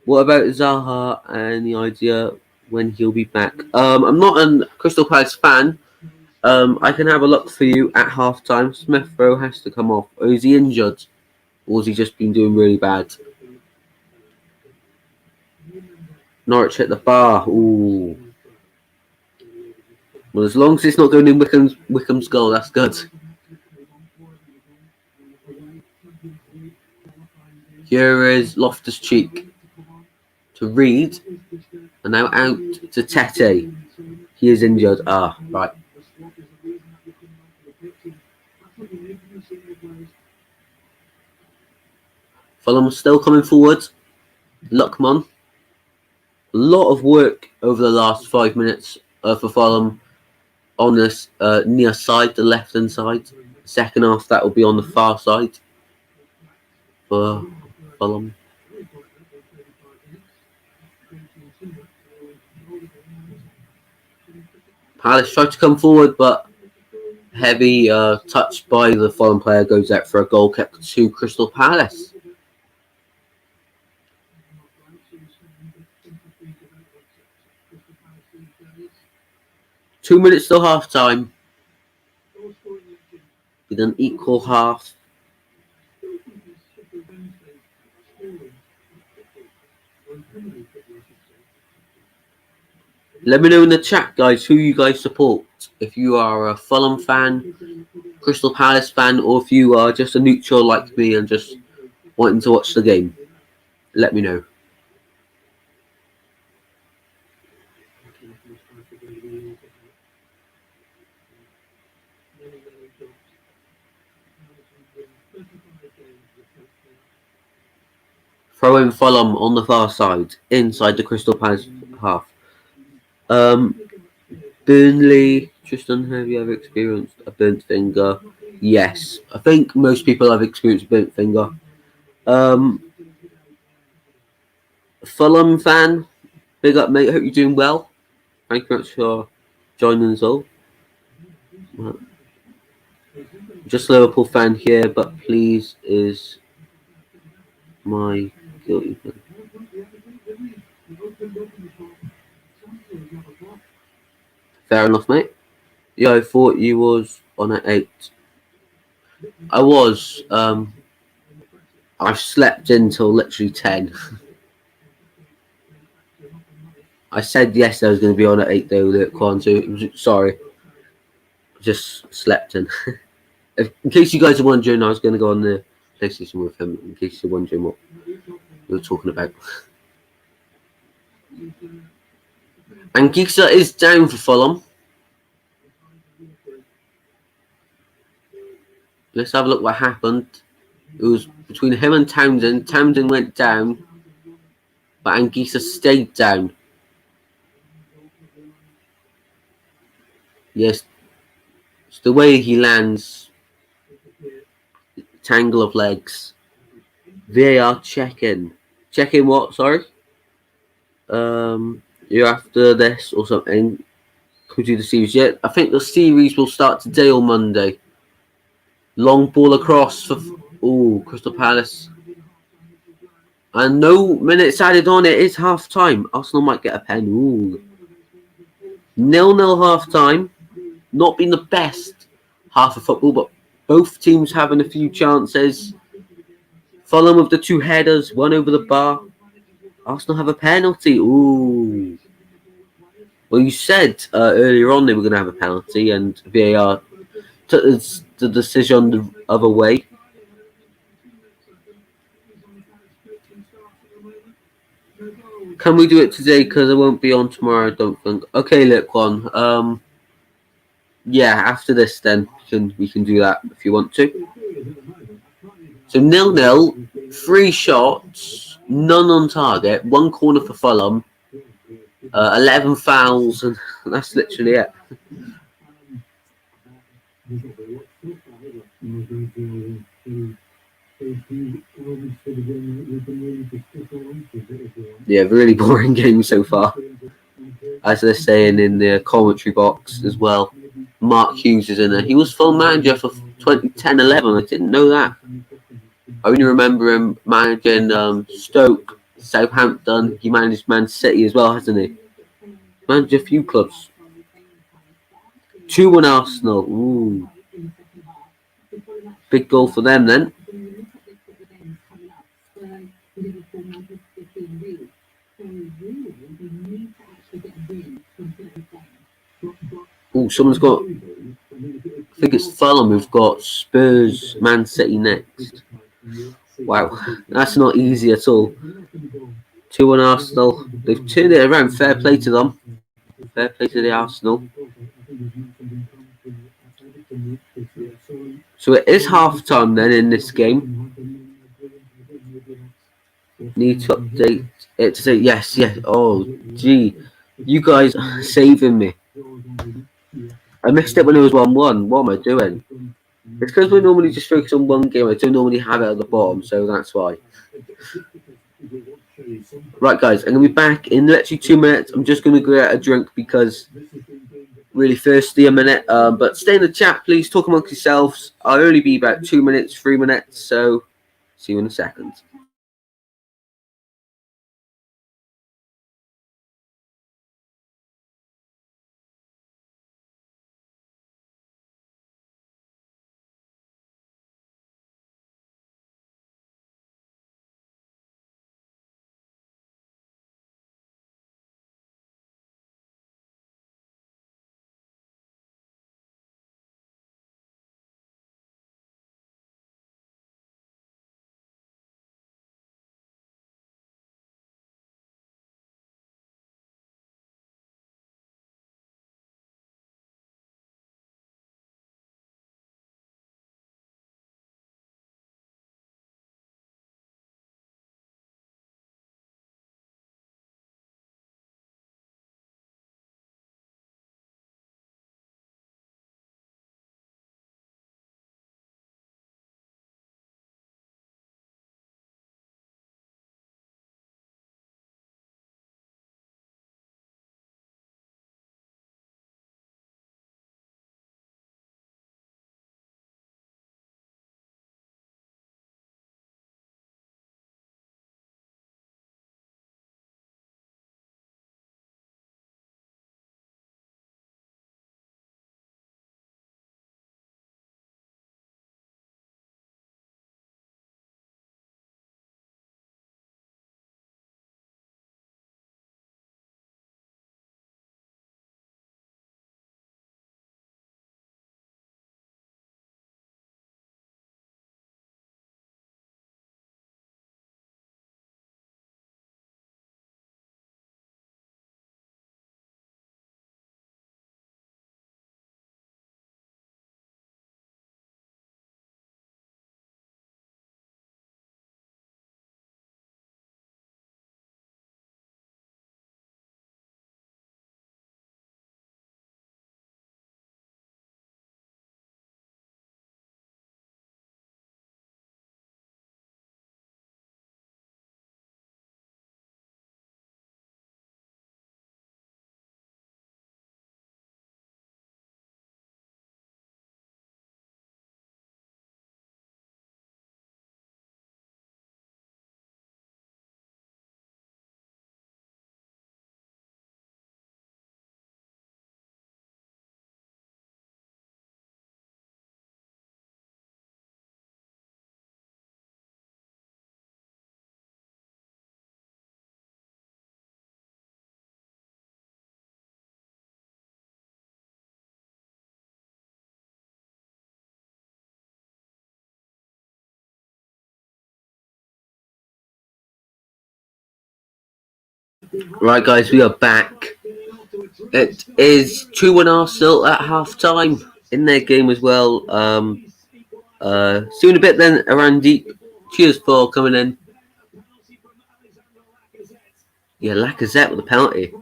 What about Zaha? Any idea when he'll be back? I'm not a Crystal Palace fan. I can have a look for you at half time. Smith Rowe has to come off. Or is he injured? Or has he just been doing really bad? Norwich hit the bar. Ooh. Well, as long as it's not going in Wickham's goal, that's good. Here is Loftus-Cheek to Reed. And now out to Tete. He is injured. Ah, right. Fulham still coming forward. Lookman. A lot of work over the last 5 minutes for Fulham on this near side, the left-hand side. Second half, that will be on the far side for Fulham. Palace tried to come forward, but heavy touch by the Fulham player goes out for a goal kick to Crystal Palace. Two minutes till half time. With an equal half. Let me know in the chat, guys, who you guys support. If you are a Fulham fan, Crystal Palace fan, or if you are just a neutral like me and just wanting to watch the game. Let me know. Throw in Fulham on the far side, inside the Crystal Palace half. Burnley, Tristan, have you ever experienced a burnt finger? Yes, I think most people have experienced a burnt finger. Fulham fan, big up, mate. Hope you're doing well. Thank you very much for joining us all. Just Liverpool fan here, but please is my guilty fan. Fair enough, mate. Yeah, I thought you was on at 8. I was. I slept until literally 10. I said yes, I was going to be on at 8 though, so sorry. Just slept in. In case you guys are wondering, I was going to go on the PlayStation with him, in case you're wondering what we were talking about. And Gigsa is down for Fulham. Let's have a look what happened. It was between him and Townsend. Townsend went down, but Anguissa stayed down. Yes, it's the way he lands. Tangle of legs. VAR check-in. Checking what? Sorry. You're after this or something? Could do the series yet? I think the series will start today or Monday. Long ball across for Crystal Palace. And no minutes added on. It is half time. Arsenal might get a pen. Ooh. 0-0 half time. Not been the best half of football, but both teams having a few chances. Fulham with the two headers, one over the bar. Arsenal have a penalty. Ooh. Well, you said earlier on they were going to have a penalty, and VAR took the decision the other way. Can we do it today? Because I won't be on tomorrow, I don't think. Okay, look, one. Yeah, after this, then we can do that if you want to. So 0-0, 3 shots, none on target, 1 corner for Fulham, 11 fouls, and that's literally it. Yeah, really boring game so far. As they're saying in the commentary box as well. Mark Hughes is in there. He was full manager for 2010-11. I didn't know that. I only remember him managing Stoke, Southampton. He managed Man City as well, hasn't he? Managed a few clubs. 2-1 Arsenal. Ooh. Big goal for them then. Oh, someone's got. I think it's Fulham who've got Spurs, Man City next. Wow, that's not easy at all. 2-1 Arsenal. They've turned it around. Fair play to them. Fair play to the Arsenal. So it is half time then in this game. Need to update it to say yes. Oh, gee. You guys are saving me. I missed it when it was 1-1. What am I doing? It's because we normally just focus on one game. I don't normally have it at the bottom, so that's why. Right, guys, I'm going to be back in literally 2 minutes. I'm just going to go get a drink because really thirsty a minute. But stay in the chat, please. Talk amongst yourselves. I'll only be about 2 minutes, 3 minutes. So see you in a second. Right, guys, we are back. It is 2-1 Arsenal at half time in their game as well. See you in a bit then, around deep. Cheers for coming in. Yeah, Lacazette with the penalty.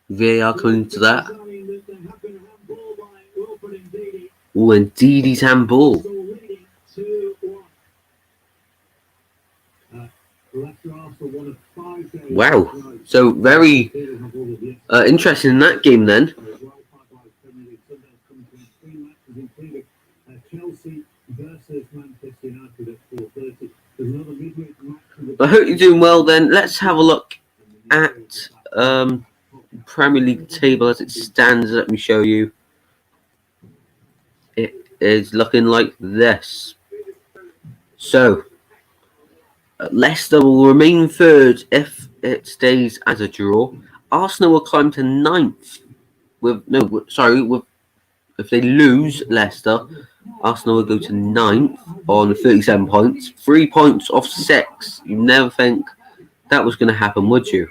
VAR coming into that. Oh, and Didi's handball. Wow. So very interesting in that game then. I hope you're doing well then. Let's have a look at Premier League table as it stands. Let me show you. It is looking like this. So Leicester will remain third if it stays as a draw. Arsenal will climb to 9th if they lose Leicester, Arsenal will go to 9th on 37 points. 3 points off 6. You never think that was going to happen, would you?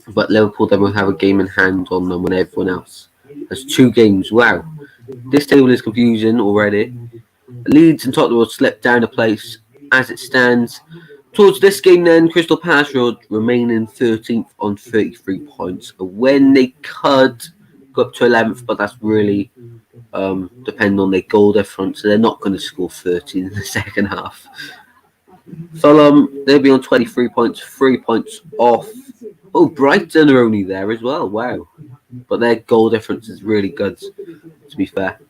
But Liverpool then will have a game in hand on them when everyone else has 2 games. Wow. This table is confusing already. Leeds and Tottenham will slip down a place as it stands. Towards this game then, Crystal Palace will remain in 13th on 33 points. A win, they could go up to 11th, but that's really depending on their goal difference. So they're not going to score 13 in the second half. Fulham, they'll be on 23 points, 3 points off. Oh, Brighton are only there as well. Wow. But their goal difference is really good, to be fair.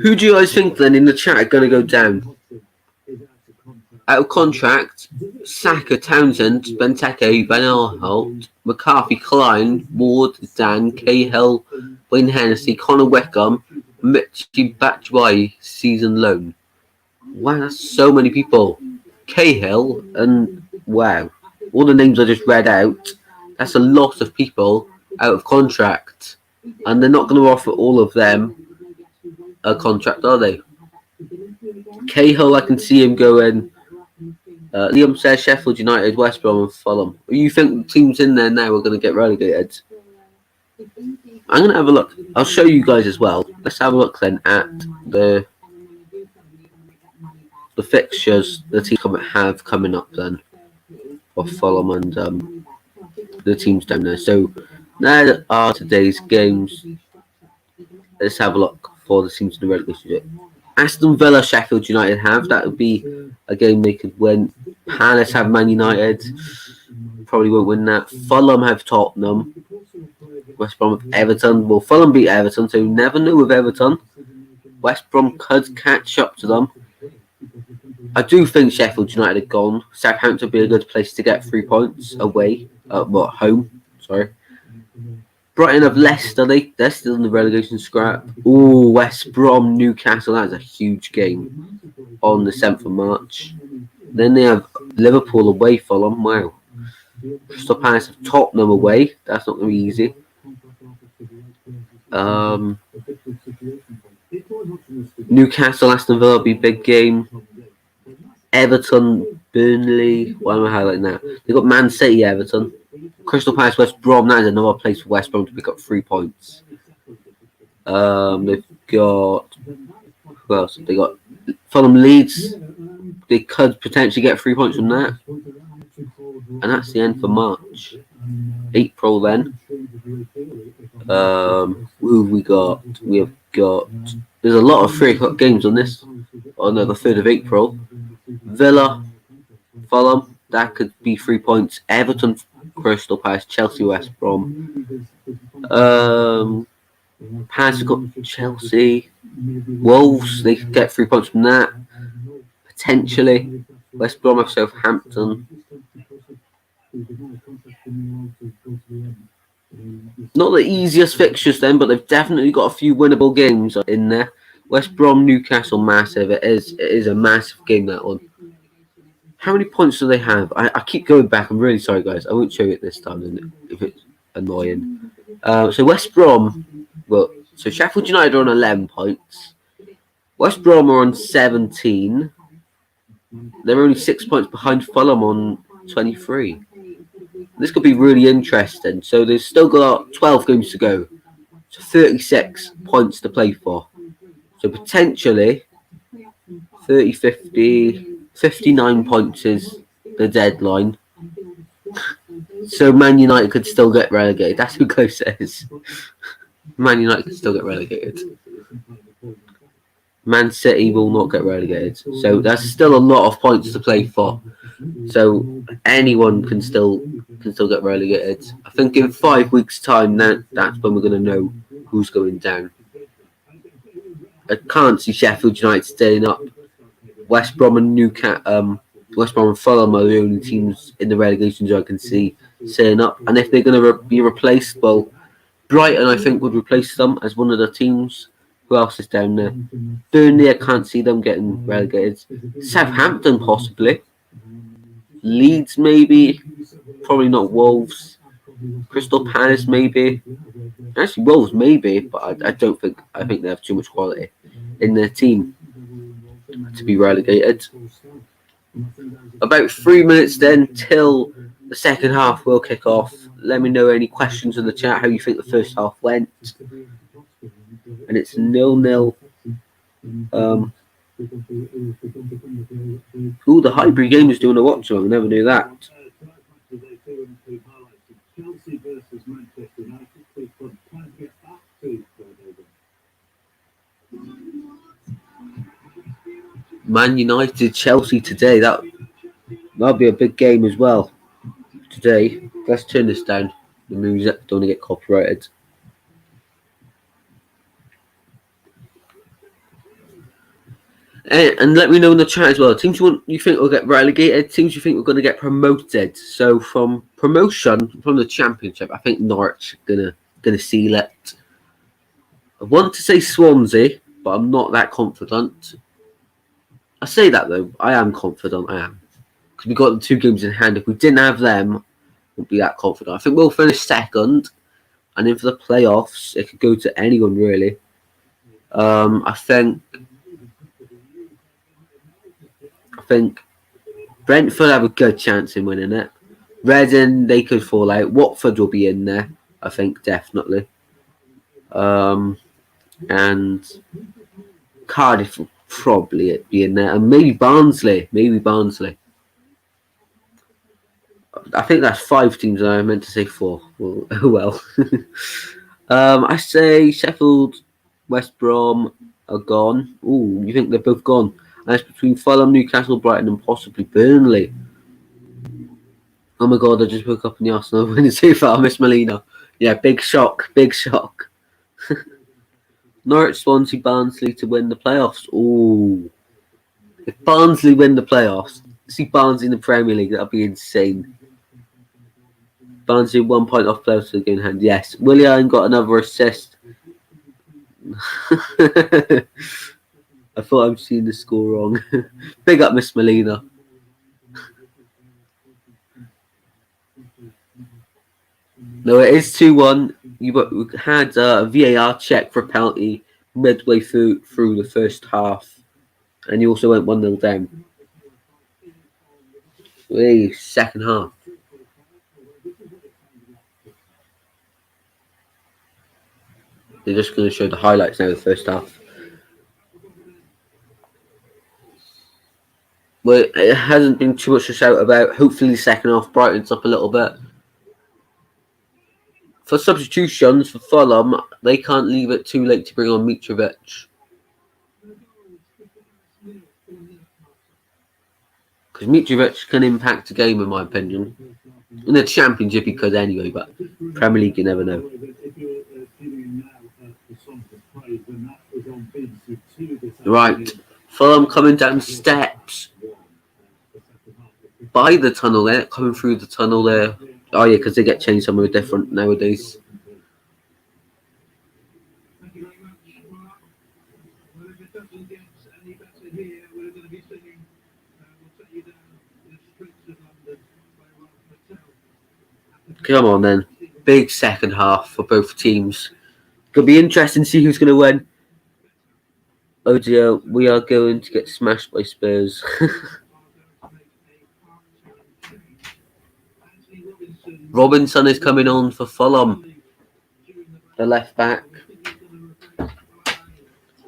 Who do you guys think then in the chat are going to go down? Out of contract, Saka, Townsend, Benteke, Van Aanholt, McCarthy, Klein, Ward, Dan, Cahill, Wayne Hennessy, Connor Wickham, Michy Batshuayi, season loan. Wow, that's so many people. Cahill, and wow, all the names I just read out, that's a lot of people out of contract. And they're not going to offer all of them a contract, are they? Cahill, I can see him going. Liam says Sheffield United, West Brom and Fulham. You think the teams in there now are going to get relegated? I'm going to have a look. I'll show you guys as well. Let's have a look then at the fixtures the teams have coming up then for Fulham and the teams down there. So there are today's games. Let's have a look for the teams in the relegation. Aston Villa, Sheffield United have. That would be a game they could win. Palace have Man United. Probably won't win that. Fulham have Tottenham. West Brom have Everton. Well, Fulham beat Everton, so you never know with Everton. West Brom could catch up to them. I do think Sheffield United are gone. Southampton would be a good place to get 3 points away. Home. Sorry. Brighton have Leicester, they're still in the relegation scrap. Oh, West Brom, Newcastle, that is a huge game on the 7th of March. Then they have Liverpool away, Fulham, wow. Crystal Palace have Tottenham away, that's not going to be easy. Newcastle, Aston Villa will be a big game. Everton, Burnley, why am I highlighting that? They've got Man City, Everton. Crystal Palace, West Brom, that is another place for West Brom to pick up 3 points. They've got, who else? They got Fulham, Leeds. They could potentially get 3 points from that. And that's the end for March. April then. Who have we got? We have got, there's a lot of 3 o'clock games on this. On the 3rd of April. Villa, Fulham, that could be 3 points. Everton, Crystal Palace, Chelsea, West Brom. Palace got Chelsea. Wolves, they could get 3 points from that. Potentially. West Brom have Southampton. Not the easiest fixtures then, but they've definitely got a few winnable games in there. West Brom, Newcastle, massive. It is a massive game, that one. How many points do they have? I keep going back. I'm really sorry, guys. I won't show you it this time if it's annoying. So West Brom, so Sheffield United are on 11 points. West Brom are on 17. They're only 6 points behind Fulham on 23. This could be really interesting. So they've still got 12 games to go. So 36 points to play for. So potentially 30, 50, 59 points is the deadline. So Man United could still get relegated. That's who close it is. Man United could still get relegated. Man City will not get relegated. So there's still a lot of points to play for. So anyone can still get relegated. I think in 5 weeks' time, that's when we're going to know who's going down. I can't see Sheffield United staying up. West Brom and West Brom and Fulham are the only teams in the relegation zone I can see staying up. And if they're going to be replaced, well, Brighton I think would replace them as one of the teams. Who else is down there? Burnley, I can't see them getting relegated. Southampton possibly. Leeds maybe. Probably not Wolves. Crystal Palace maybe. Actually Wolves maybe, but I don't think. I think they have too much quality in their team to be relegated. About 3 minutes then till the second half will kick off. Let me know any questions in the chat how you think the first half went. And it's 0-0. The hybrid game is doing a Watchalong. I never knew that. Man United, Chelsea today. That'll be a big game as well. Today, let's turn this down. The music, don't want to get copyrighted. And let me know in the chat as well. Teams you think will get relegated. Teams you think we're going to get promoted. So from promotion from the Championship, I think Norwich gonna seal it. I want to say Swansea, but I'm not that confident. I say that though. I am confident. I am because we got the 2 games in hand. If we didn't have them, I wouldn't be that confident. I think we'll finish second, and then for the playoffs, it could go to anyone really. I think Brentford have a good chance in winning it. Reading, they could fall out. Watford will be in there, I think, definitely. And Cardiff will probably be in there. And maybe Barnsley. I think that's 5 teams, and I meant to say 4. Well, oh well. I say Sheffield, West Brom are gone. Ooh, you think they're both gone? That's between Fulham, Newcastle, Brighton, and possibly Burnley. Oh my god, I just woke up in the Arsenal winning so far. Miss Molina. Yeah, big shock. Norwich, Swansea, Barnsley to win the playoffs. Ooh. If Barnsley win the playoffs, see Barnsley in the Premier League, that'd be insane. Barnsley 1 point off playoffs to the game in hand. Yes. Willian got another assist. I thought I'm seeing the score wrong. Big up Miss Molina. No, it is 2-1. You had a VAR check for a penalty midway through the first half. And you also went 1-0 down. Hey, second half. They're just going to show the highlights now of the first half. Well, it hasn't been too much to shout about. Hopefully the second half brightens up a little bit. For substitutions for Fulham, they can't leave it too late to bring on Mitrovic. Because Mitrovic can impact a game, in my opinion. In the Championship, he could anyway, but Premier League, you never know. Right, Fulham coming down steps by the tunnel there, coming through the tunnel there. Oh yeah, because they get changed somewhere different nowadays. Come on then. Big second half for both teams. Could be interesting to see who's going to win. Oh dear, we are going to get smashed by Spurs. Robinson is coming on for Fulham, the left back.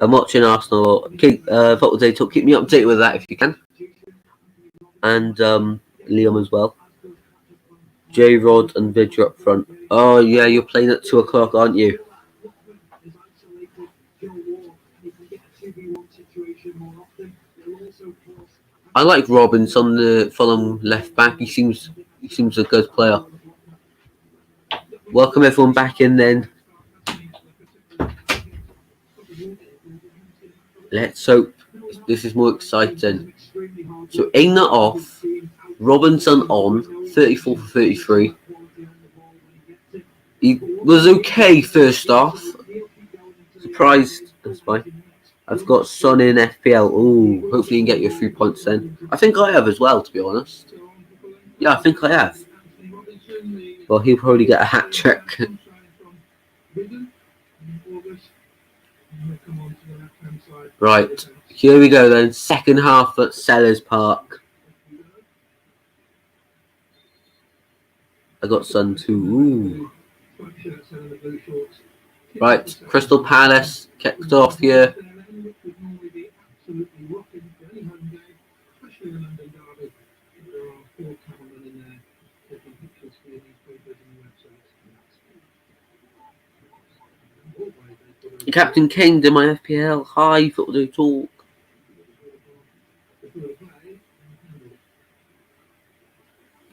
I'm watching Arsenal. Keep keep me updated with that if you can. And Liam as well. J Rod and Vidra up front. Oh yeah, you're playing at 2 o'clock, aren't you? I like Robinson, the Fulham left back. He seems a good player. Welcome everyone back in then. Let's hope this is more exciting. So Aina off, Robinson on, 34 for 33. He was okay first off. Surprised, that's fine. I've got Son in FPL. Ooh, hopefully you can get your 3 points then. I think I have as well, to be honest. Yeah, I think I have. Well, he'll probably get a hat trick. Right, here we go then. Second half at Sellers Park. I got Son too. Ooh. Right, Crystal Palace kicked off here. Captain King did my FPL. Hi, Football Talk.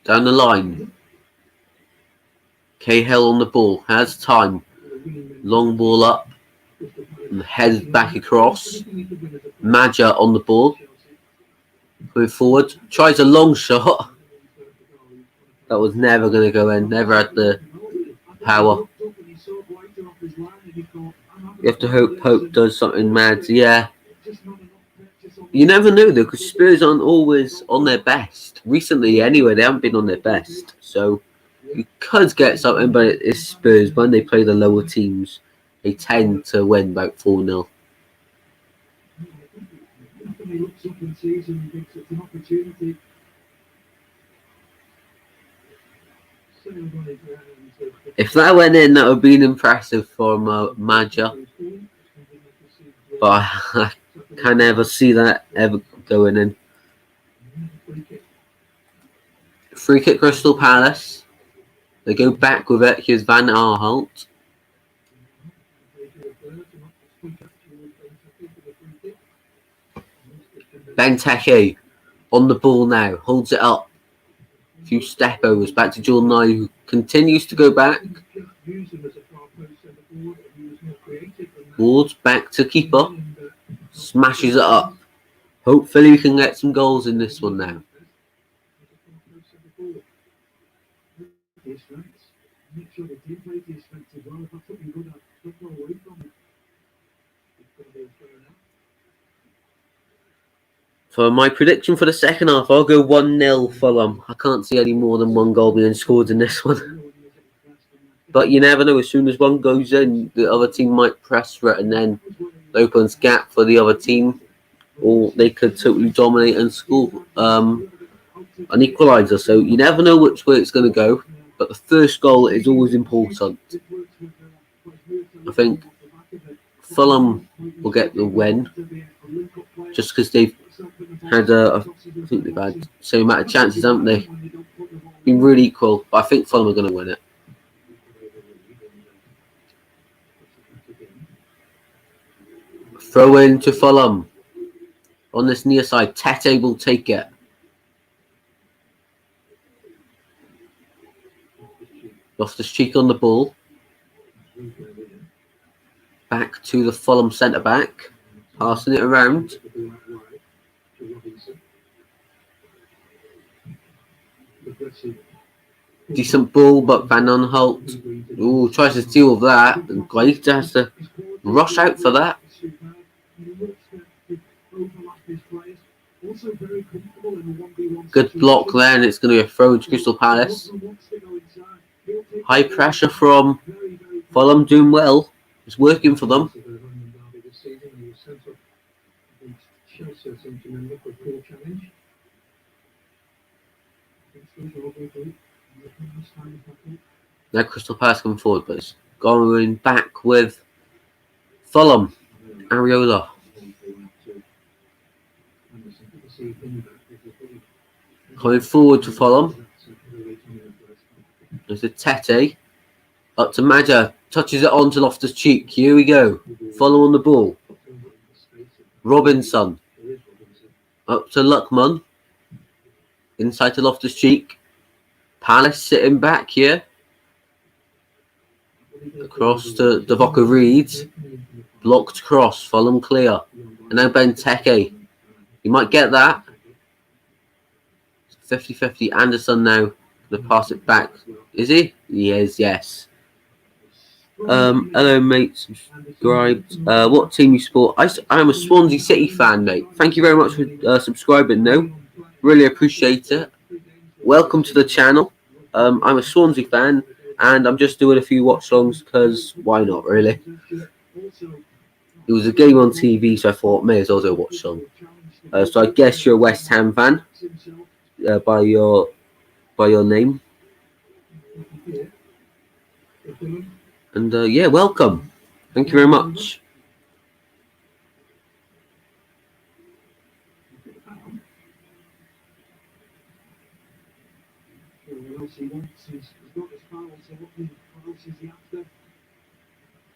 Down the line. Cahill on the ball. Has time. Long ball up. And head back across. Maja on the ball. Going forward. Tries a long shot. That was never going to go in. Never had the power. You have to hope Pope does something mad. Yeah. You never know though, because Spurs aren't always on their best. Recently, anyway, they haven't been on their best. So you could get something, but it's Spurs. When they play the lower teams, they tend to win about 4-0. If that went in, that would have been impressive for Maja. But I can never see that ever going in. Free kick Crystal Palace. They go back with it. Here's Van Aanholt. Benteke on the ball now. Holds it up. A few step overs. Back to Jordan Nye, who continues to go back. Ward's back to keeper. Smashes it up. Hopefully we can get some goals in this one now. For my prediction for the second half, I'll go 1-0 Fulham. I can't see any more than one goal being scored in this one. But you never know. As soon as one goes in, the other team might press for it and then it opens gap for the other team. Or they could totally dominate and score an equaliser. So you never know which way it's going to go. But the first goal is always important. I think Fulham will get the win. Just because they've had I think they've had the same amount of chances, haven't they? Been really equal, but I think Fulham are going to win it. Throw in to Fulham. On this near side, Tete will take it. Loftus-Cheek on the ball. Back to the Fulham centre-back. Passing it around. Decent ball, but Van Aanholt tries to steal that. And Guaita has to rush out for that. Good block there, and it's going to be a throw to Crystal Palace. High pressure from Fulham, doing well. It's working for them. Now Crystal Palace coming forward, but it's going back with Fulham. Areola. Coming forward to Fulham. There's a Tete. Up to Maja. Touches it on to Loftus-Cheek. Here we go. Fulham on the ball. Robinson. Up to Luckman. Inside to Loftus-Cheek. Palace sitting back here. Across to Devoka Reed. Blocked cross. Fulham clear. And now Benteke. He might get that. 50-50. Anderson now. Going to pass it back. Is he? He is, yes. Hello, mate. Subscribed. What team you support? I'm a Swansea City fan, mate. Thank you very much for subscribing, though. Really appreciate it. Welcome to the channel. I'm a Swansea fan, and I'm just doing a few watch-alongs because why not, really? It was a game on TV, so I thought may as well do a watch-along. So I guess you're a West Ham fan by your name. And yeah, welcome. Thank you very much.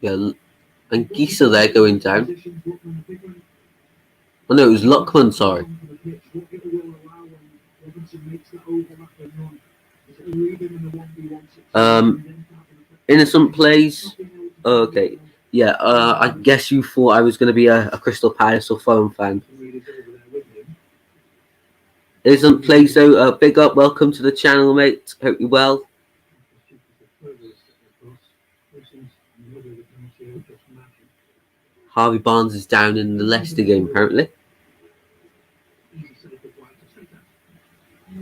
Yeah, and Gisa there going down. Oh no, it was Luckman, sorry. Innocent plays. Okay. Yeah, I guess you thought I was going to be a Crystal Palace or Fulham fan. Innocent plays though. Big up. Welcome to the channel, mate. Hope you're well. Harvey Barnes is down in the Leicester game, apparently.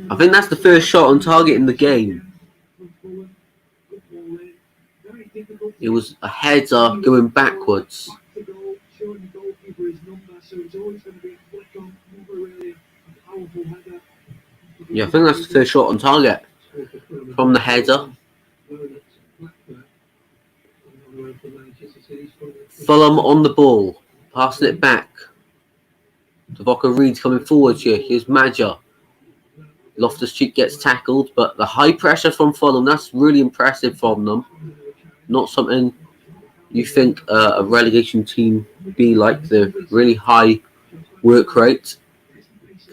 I think that's the first shot on target in the game. It was a header going backwards. Yeah, I think that's the first shot on target from the header. Fulham on the ball, passing it back. Devoka Reed coming forward here. Here's Maja. Loftus-Cheek gets tackled, but the high pressure from Fulham, that's really impressive from them. Not something you think a relegation team be like, the really high work rate.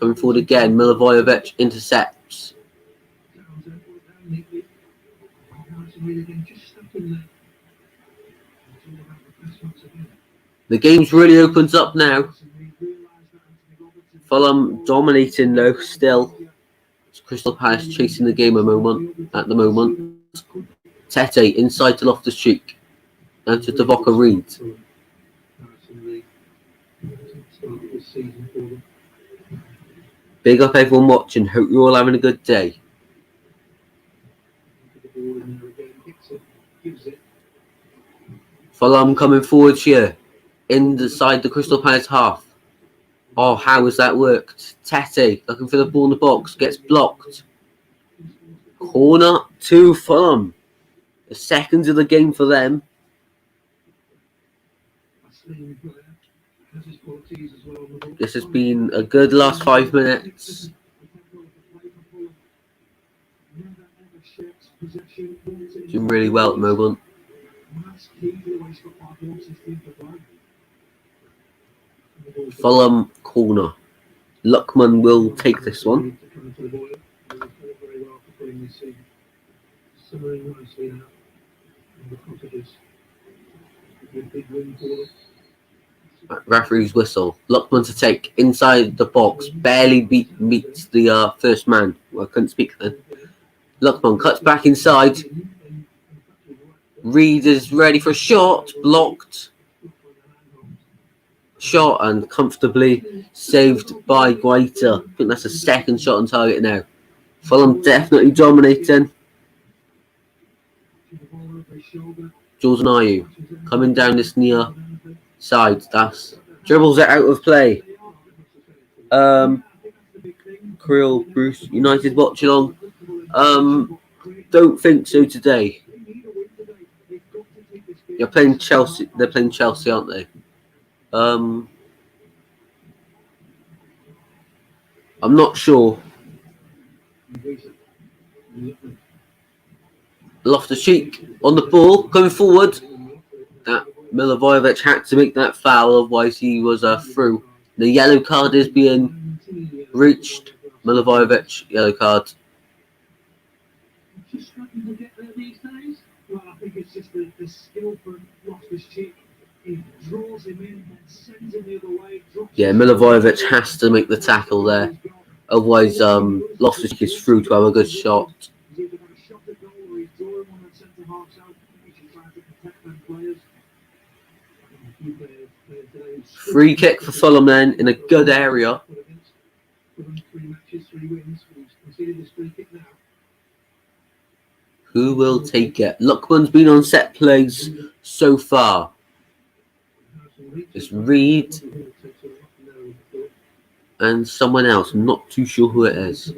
Coming forward again, Milivojevic intercepts. The game's really opens up now. Fulham dominating though still. Crystal Palace chasing the game at the moment. Tete inside to Loftus-Cheek. And to Devoka Reed. Big up everyone watching. Hope you're all having a good day. Fulham coming forward here. Inside the Crystal Palace half. Oh, how has that worked? Tete looking for the ball in the box. Gets blocked. Corner to Fulham. The seconds of the game for them. This has been a good last 5 minutes. Doing really well at the moment. Fulham corner. Luckman will take this one. Referee's whistle. Luckman to take inside the box. Barely meets the first man. Well, I couldn't speak then. Luckman cuts back inside. Reed is ready for a shot. Blocked. Shot and comfortably saved by Guaita. I think that's a second shot on target now. Fulham definitely dominating. Jordan Ayew coming down this near side. That's dribbles it out of play. Krill, Bruce, United Watchalong. don't think so today. You're playing Chelsea. They're playing Chelsea, aren't they? I'm not sure. Loftus-Cheek on the ball, coming forward. That Milivojevic had to make that foul, otherwise he was through. The yellow card is being reached. Milivojevic, yellow card. Well, I think it's just the skill from Loftus-Cheek. He draws him in and sends him the other way. Yeah, Milivojevic has to make the tackle there. Otherwise, Loftus-Cheek is through to have a good shot. Free kick for Fulham then in a good area. Who will take it? Luckman's been on set plays so far. It's Reed and someone else. I'm not too sure who it is.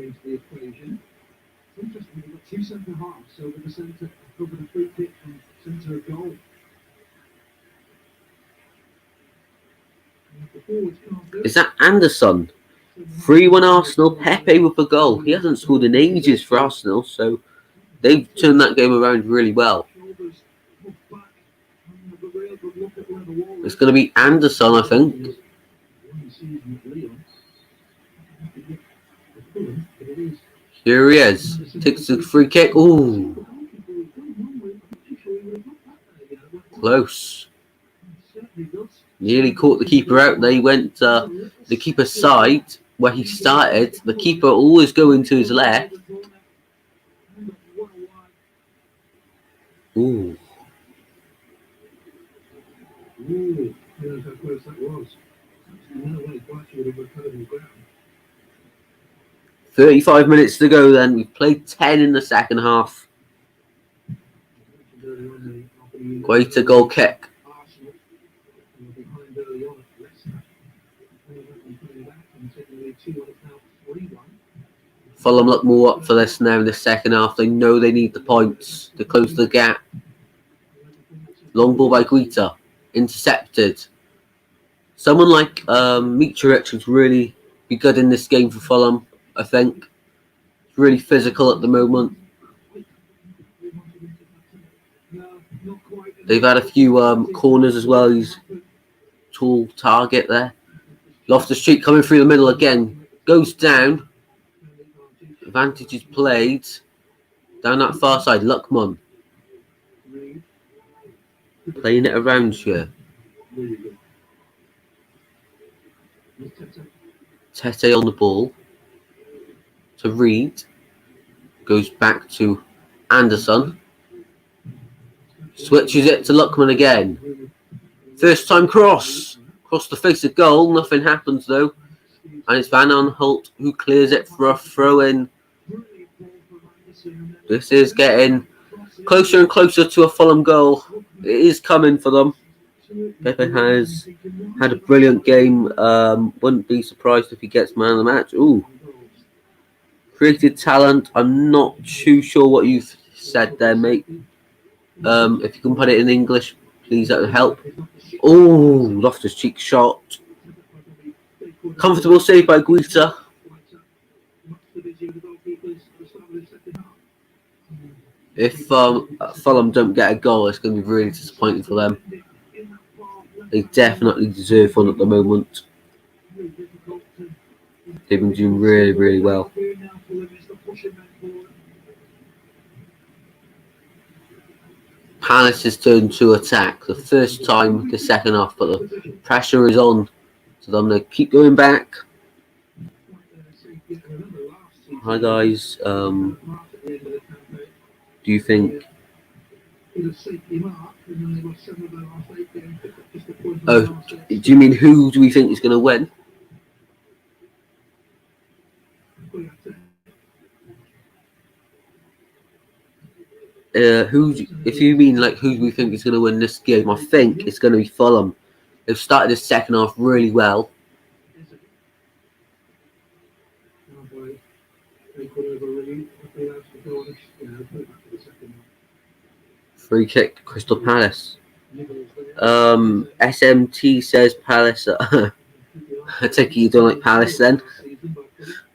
Is that Anderson? 3-1 Arsenal. Pepe with a goal. He hasn't scored in ages for Arsenal, so they've turned that game around really well. It's going to be Anderson, I think. Here he is. Takes the free kick. Ooh. Close. Nearly caught the keeper out. They went the keeper's side where he started. The keeper always going to his left. Ooh. 35 minutes to go then. We've played 10 in the second half. Greater goal kick. Fulham look more up for this now in the second half. They know they need the points to close the gap. Long ball by Guita. Intercepted. Someone like Mitrovic would really be good in this game for Fulham, I think. It's really physical at the moment. They've had a few corners as well. He's tall target there. Loftus-Cheek coming through the middle again. Goes down. Advantage is played. Down that far side. Luckman. Playing it around here. Tete on the ball. To Reed. Goes back to Anderson. Switches it to Luckman again. First time cross. Across the face of goal. Nothing happens though. And it's Van Aanholt who clears it for a throw-in. This is getting closer and closer to a Fulham goal. It is coming for them. Pepe has had a brilliant game. Wouldn't be surprised if he gets man of the match. Ooh. Created talent. I'm not too sure what you've said there, mate. If you can put it in English, please, that would help. Oh, Loftus-Cheek shot. Comfortable save by Guita. If Fulham don't get a goal, it's going to be really disappointing for them. They definitely deserve one at the moment. They've been doing really, really well. Palace has turned to attack. The first time the second half, but the pressure is on. So I'm going to keep going back. Hi guys. Do you think? Oh, do you mean who do we think is going to win? If you mean like who do we think is going to win this game, I think it's going to be Fulham. They've started the second half really well. Free kick, Crystal Palace. SMT says Palace. I take it you don't like Palace then?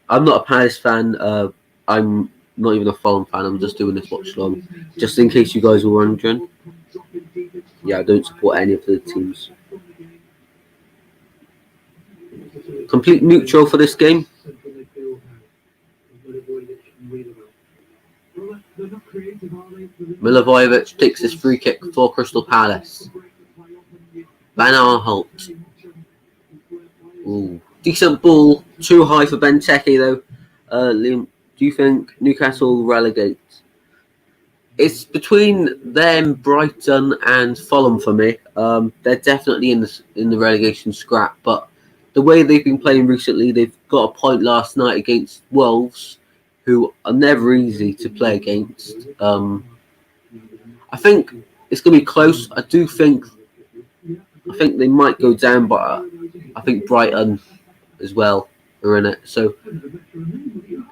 I'm not a Palace fan. I'm not even a Fulham fan. I'm just doing this watch along. Just in case you guys were wondering. Yeah, I don't support any of the teams. Complete neutral for this game. Milivojevic takes his free kick for Crystal Palace. Van Aanholt. Ooh. Decent ball. Too high for Benteke though. Liam, do you think Newcastle will relegate? It's between them, Brighton and Fulham for me. They're definitely in the relegation scrap, but the way they've been playing recently, they've got a point last night against Wolves, who are never easy to play against. I think it's going to be close. I think they might go down, but I think Brighton as well are in it. So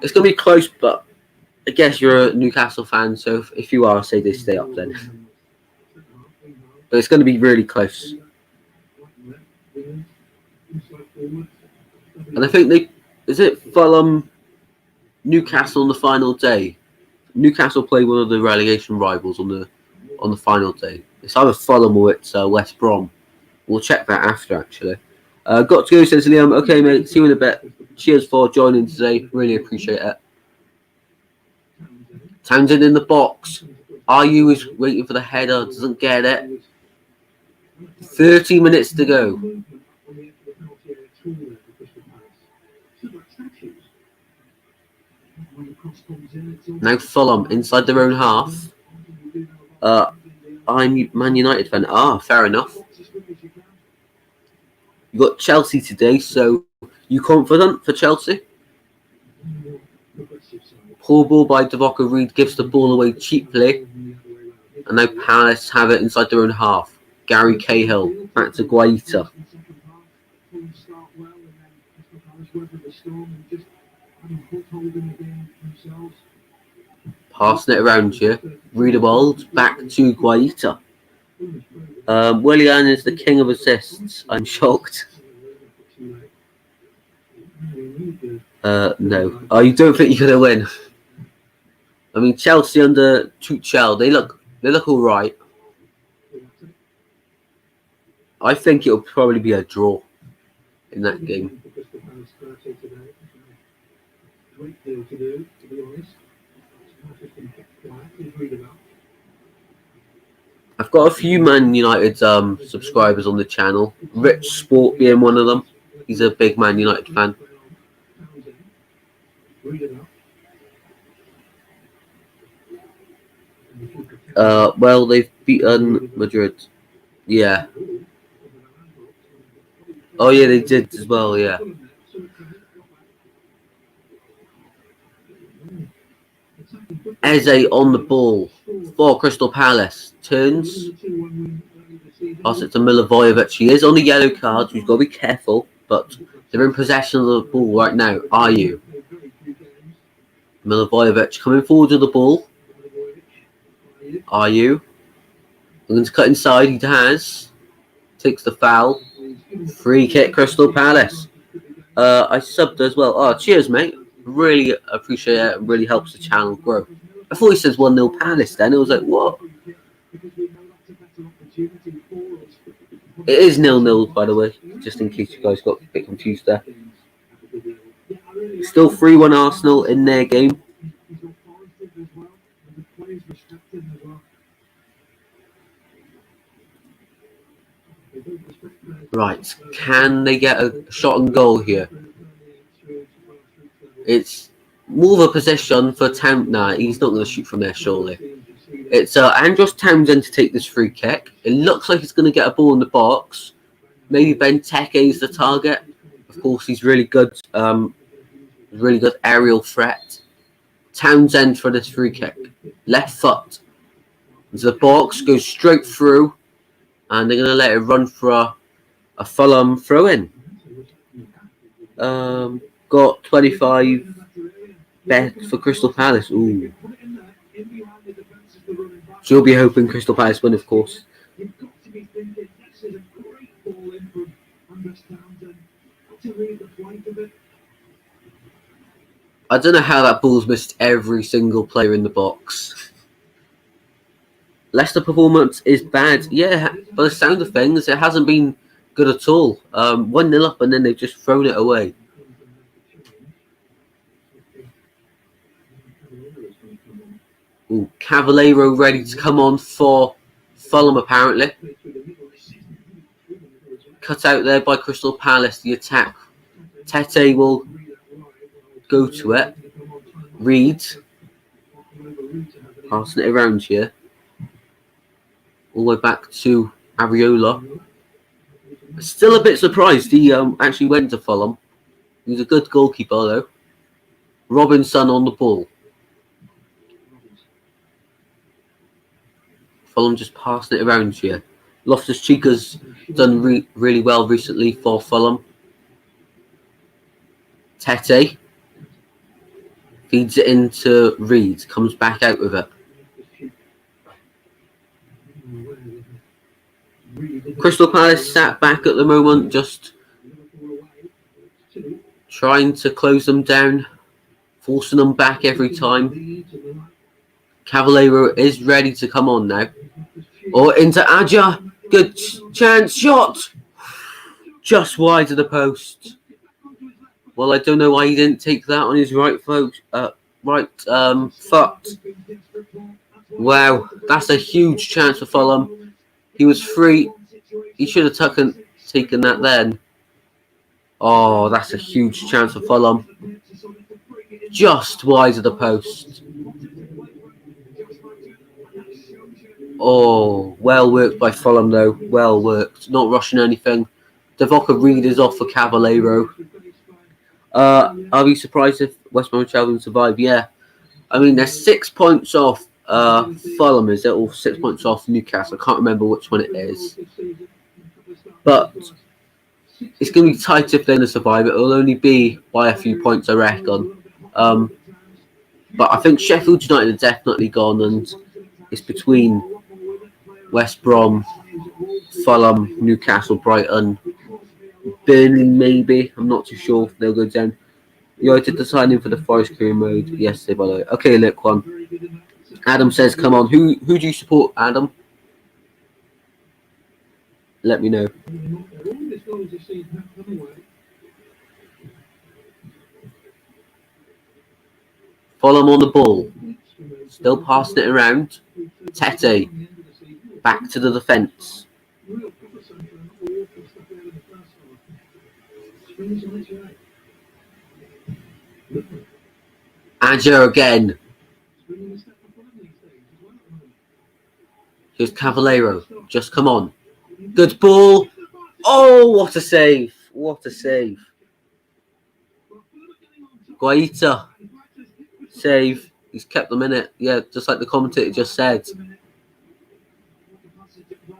it's going to be close, but I guess you're a Newcastle fan, so if you are, I'll say they stay up then. But it's going to be really close. And I think is it Fulham, Newcastle on the final day? Newcastle play one of the relegation rivals on the final day. It's either Fulham or it's West Brom. We'll check that after, actually. Got to go, says Liam. Okay, mate. See you in a bit. Cheers for joining today. Really appreciate it. Townsend in the box. Ayew is waiting for the header. Doesn't get it. 30 minutes to go. Now Fulham inside their own half. I'm Man United fan. Fair enough. You got Chelsea today, so you confident for Chelsea? Poor ball by Divock Reed gives the ball away cheaply. And now Palace have it inside their own half. Gary Cahill back to Guaita. Passing it around here. Riedewald back to Guaita. Willian is the king of assists. I'm shocked. No. Oh, you don't think you're gonna win? I mean, Chelsea under Tuchel, they look all right. I think it'll probably be a draw in that game. I've got a few Man United subscribers on the channel. Rich Sport being one of them. He's a big Man United fan. Well, they've beaten Madrid. Yeah. Oh, yeah, they did as well, yeah. Eze on the ball for Crystal Palace. Turns. Pass it to Milivojevic. He is on the yellow card, so you've got to be careful. But they're in possession of the ball right now. Ayew? Milivojevic coming forward to the ball. Ayew? Looking to cut inside. He has. Takes the foul. Free kick, Crystal Palace. I subbed as well. Oh, cheers, mate. Really appreciate it. It really helps the channel grow. I thought he says 1-0 Palace then. It was like, what? It is 0-0, by the way, just in case you guys got a bit confused there. Still 3-1 Arsenal in their game. Right, can they get a shot on goal here? It's more of a position for Nah, he's not going to shoot from there, surely. It's Andros Townsend to take this free kick. It looks like he's going to get a ball in the box. Maybe Benteke is the target. Of course, he's really good. Really good aerial threat. Townsend for this free kick. Left foot into the box, goes straight through, and they're going to let it run for a Fulham throw-in. Got 25 bet for Crystal Palace. Ooh. So you'll be hoping Crystal Palace win, of course. You've got to be thinking, this is a great ball in from Andres Townsend. Got to read the flank of it. I don't know how that ball's missed every single player in the box. Leicester performance is bad. Yeah, by the sound of things, it hasn't been good at all. 1-0 up and then they've just thrown it away. Ooh, Cavallero ready to come on for Fulham, apparently. Cut out there by Crystal Palace, the attack. Tete will go to it. Reed. Passing it around here. All the way back to Areola. Still a bit surprised he actually went to Fulham. He's a good goalkeeper though. Robinson on the ball. Fulham just passing it around here. Loftus-Cheek has done really well recently for Fulham. Tete feeds it into Reed. Comes back out with it. Crystal Palace sat back at the moment, just trying to close them down, forcing them back every time. Cavallero is ready to come on now. Or into Aja. Good chance. Shot. Just wide of the post. Well, I don't know why he didn't take that on his right foot. Wow, that's a huge chance for Fulham. He was free. He should have taken that then. Oh, that's a huge chance for Fulham. Just wide of the post. Oh, well worked by Fulham though. Well worked. Not rushing anything. Devoka Reed is off for Cavallero. I'll be surprised if West Bromwich Albion survive. Yeah. I mean, they're 6 points off Fulham, is it? Or 6 points off Newcastle. I can't remember which one it is. But it's going to be tight if they're going to survive. It will only be by a few points, I reckon. But I think Sheffield United are definitely gone, and it's between West Brom, Fulham, Newcastle, Brighton, Burnley maybe. I'm not too sure if they'll go down. You did the signing for the Forest career mode yesterday, by the way. Okay, look one. Adam says, come on. Who do you support, Adam? Let me know. Fulham on the ball. Still passing it around. Tete. Back to the defence. Aja again. Here's Cavallero. Just come on. Good ball. Oh, what a save. What a save. Guaita. Save. He's kept them in it. Yeah, just like the commentator just said.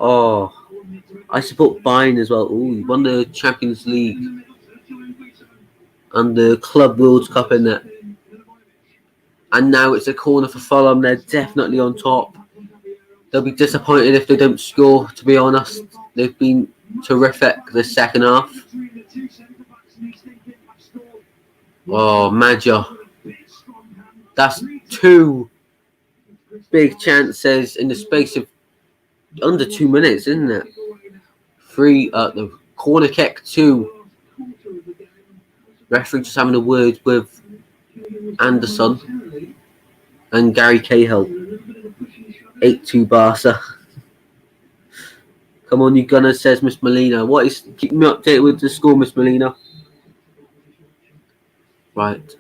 Oh, I support Bayern as well. Ooh, he won the Champions League and the Club World Cup in it. And now it's a corner for Fulham. They're definitely on top. They'll be disappointed if they don't score, to be honest. They've been terrific this second half. Oh, Major. That's 2 big chances in the space of under 2 minutes, isn't it? 3 the corner kick, 2. Referee just having a word with Anderson and Gary Cahill. 8-2 Barca. Come on, you Gunners, says Miss Molina. Keep me updated with the score, Miss Molina. Right.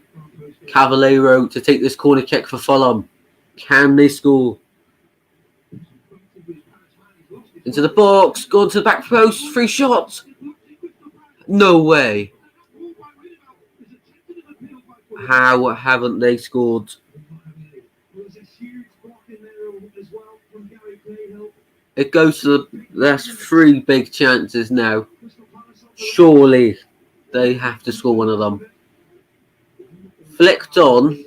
Cavallero to take this corner kick for Fulham. Can they score? Into the box. Gone to the back post. Free shot. No way. How haven't they scored? It goes to that's 3 big chances now. Surely they have to score one of them. Flicked on.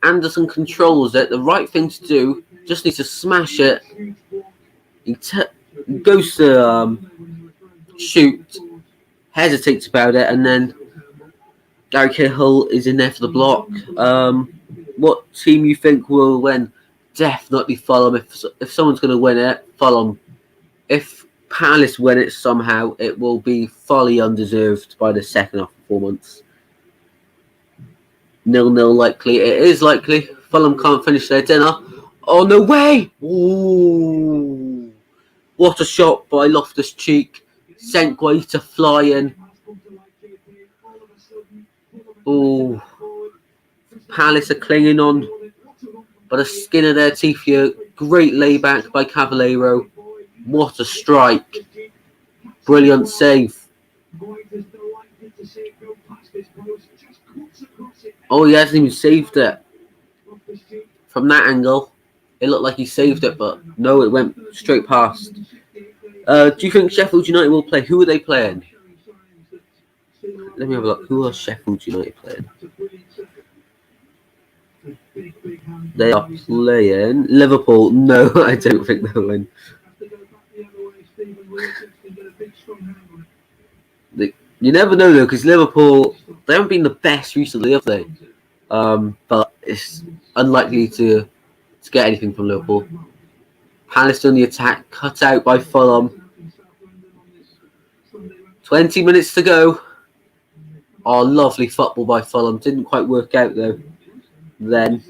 Anderson controls it. The right thing to do. Just needs to smash it. He goes to shoot, hesitates about it, and then Gary Cahill is in there for the block. What team you think will win? Definitely Fulham. If someone's going to win it, Fulham. If Palace win it somehow, it will be fully undeserved by the second half performance. 0-0 likely. It is likely. Fulham can't finish their dinner. Oh, no way! Ooh. What a shot by Loftus-Cheek. Sent Guaita flying. Ooh. Palace are clinging on by the skin of their teeth here. Great layback by Cavaleiro. What a strike. Brilliant save. Oh, he hasn't even saved it. From that angle, it looked like he saved it, but no, it went straight past. Do you think Sheffield United will play? Who are they playing? Let me have a look. Who are Sheffield United playing? They are playing Liverpool. No, I don't think they'll win. You never know though, because Liverpool, they haven't been the best recently, have they? But it's unlikely to get anything from Liverpool. Palace on the attack, cut out by Fulham. 20 minutes to go. Oh, lovely football by Fulham. Didn't quite work out though. Then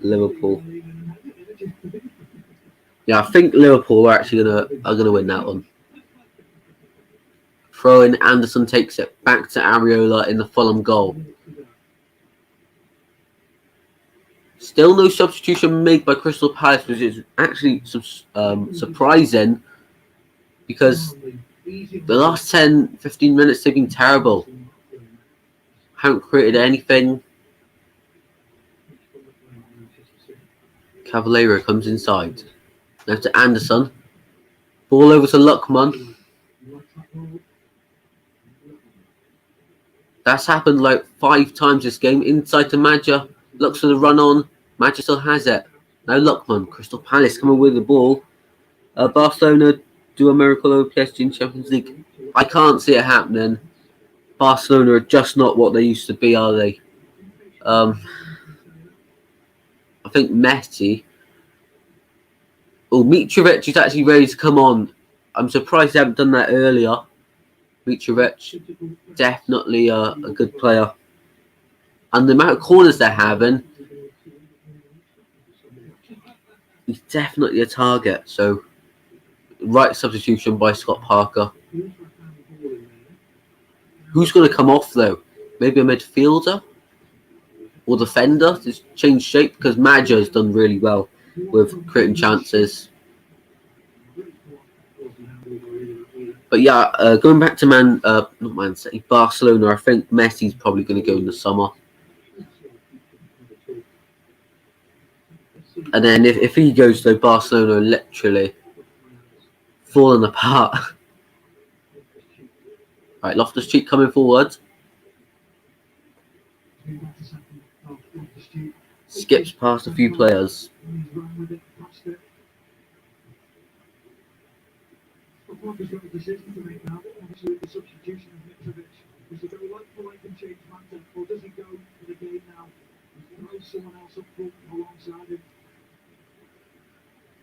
Liverpool. Yeah, I think Liverpool are actually gonna win that one. Throw in, Anderson takes it back to Areola in the Fulham goal. Still no substitution made by Crystal Palace, which is actually surprising because the last 10-15 minutes they've been terrible. Haven't created anything. Cavaleiro comes inside. Now to Anderson. Ball over to Luckman. That's happened like 5 times this game. Inside to Madja. Looks for the run on. Madja still has it. Now Luckman. Crystal Palace coming with the ball. Barcelona do a miracle over PSG in Champions League. I can't see it happening. Barcelona are just not what they used to be, are they? I think Messi. Oh, Mitrovic is actually ready to come on. I'm surprised they haven't done that earlier. Mitrovic, definitely a good player. And the amount of corners they're having, he's definitely a target. So, right substitution by Scott Parker. Who's going to come off though? Maybe a midfielder or defender to change shape, because Madja has done really well with creating chances. But yeah, going back to not Man City, Barcelona, I think Messi's probably going to go in the summer. And then if he goes to Barcelona, literally falling apart. Right, Loftus-Cheek coming forward. Skips past a few players. Parker's got a decision to make now. Obviously, the substitution of Mitrovic. Does he go like for like and change Manta, or does he go for the game now and throw someone else up front alongside him?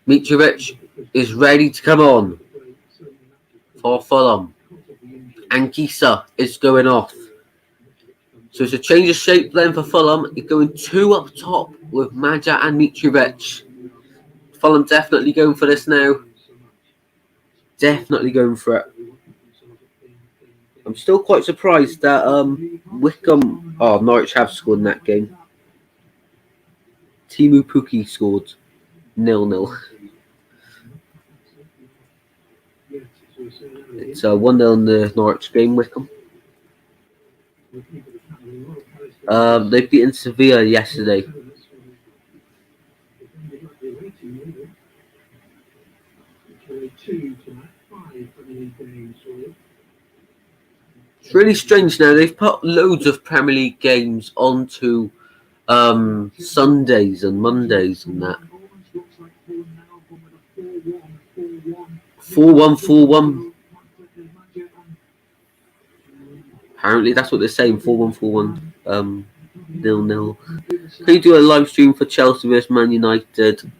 Mitrovic is ready to come on for Fulham. Ankisa is going off. So it's a change of shape then for Fulham. It's going 2 up top with Madja and Mitrovic. Fulham definitely going for this now. Definitely going for it. I'm still quite surprised that Wickham... Oh, Norwich have scored in that game. Timu Puki scored 0-0. It's 1-0 in the Norwich game, Wickham. They've beaten Sevilla yesterday. It's really strange now. They've put loads of Premier League games onto Sundays and Mondays and that. 4-1, 4-1. Apparently, that's what they're saying. 4-1, 4-1. 0-0. Can you do a live stream for Chelsea vs Man United?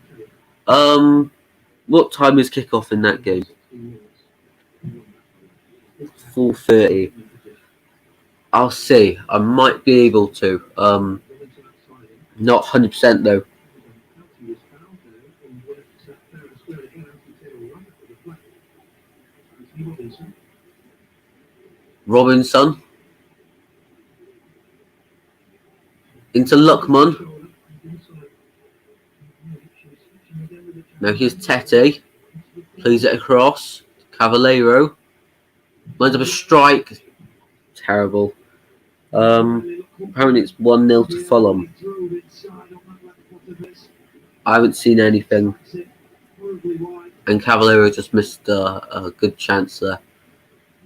What time is kickoff in that game? 4:30. I'll see. I might be able to. Not 100% though. Robinson. Into Luckman. Now here's Tete. Plays it across. Cavallero. Lines up a strike. Terrible. Apparently it's 1-0 to Fulham. I haven't seen anything. And Cavallero just missed a good chance there.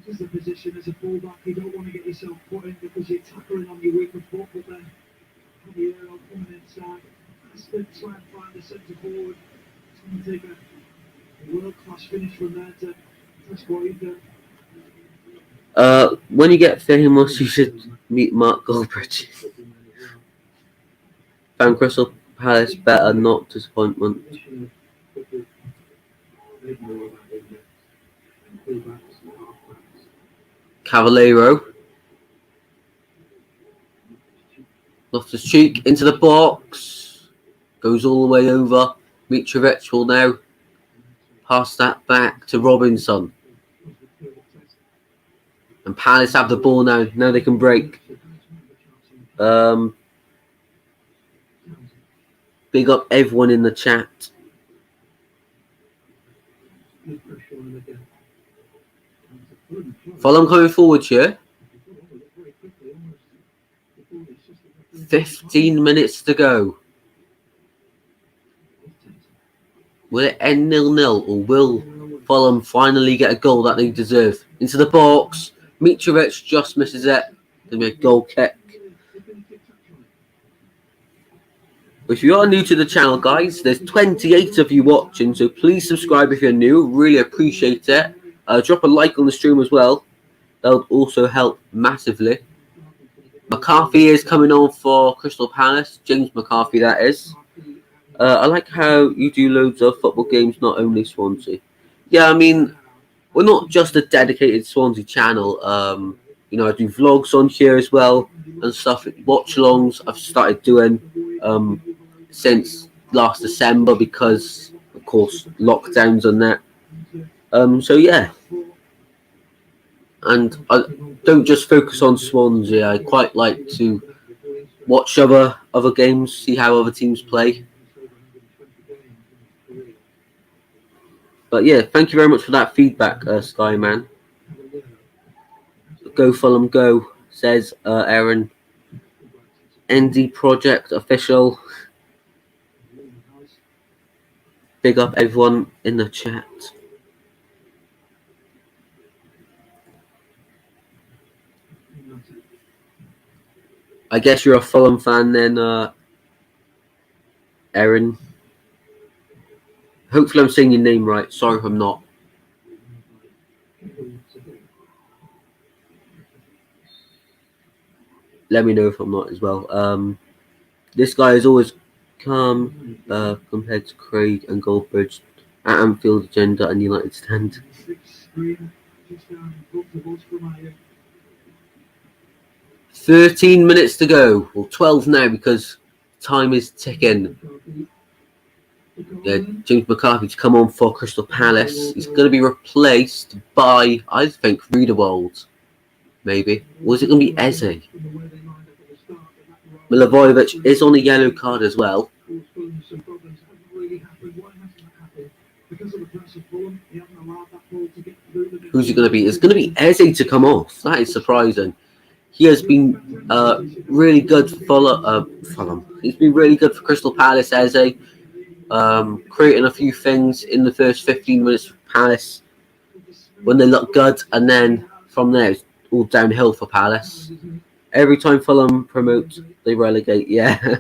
This is the position as a fullback. You don't want to get yourself put in because you're tackling on your weaker foot, but then Javier coming inside. Has to try and find the centre forward. It's going to take a world-class finish from there to score either. When you get famous, you should meet Mark Goldbridge. Found Crystal Palace better, not disappointment. Cavallero. Loftus-Cheek into the box. Goes all the way over. Mitrovic will now pass that back to Robinson. And Palace have the ball now. Now they can break. Big up everyone in the chat. Fulham coming forward here. 15 minutes to go. Will it end 0-0 or will Fulham finally get a goal that they deserve? Into the box. Mitrovic just misses it. Gonna be a goal kick. If you are new to the channel, guys, there's 28 of you watching, so please subscribe if you're new. Really appreciate it. Drop a like on the stream as well. That would also help massively. McCarthy is coming on for Crystal Palace. James McCarthy, that is. I like how you do loads of football games, not only Swansea. Yeah, I mean, we're not just a dedicated Swansea channel. You know, I do vlogs on here as well and stuff. Watchalongs I've started doing since last December because, of course, lockdowns and that. So yeah. And I don't just focus on Swansea. I quite like to watch other games, see how other teams play. But yeah, thank you very much for that feedback, Skyman. Go Fulham, go, says Aaron. ND Project official. Big up everyone in the chat. I guess you're a Fulham fan then, Aaron. Hopefully I'm saying your name right. Sorry if I'm not. Let me know if I'm not as well. This guy is always calm compared to Craig and Goldbridge at Anfield agenda and United stand. 13 minutes to go. Well, 12 now because time is ticking. Yeah, James McCarthy to come on for Crystal Palace. He's going to be replaced by, I think, Riedewald, maybe. Or is it going to be Eze? Milivojevic is on a yellow card as well. Who's it going to be? It's going to be Eze to come off. That is surprising. He has been really good for Fulham. He's been really good for Crystal Palace, Eze. Creating a few things in the first 15 minutes for Palace when they look good, and then from there it's all downhill for Palace. Every time Fulham promote, they relegate. Yeah.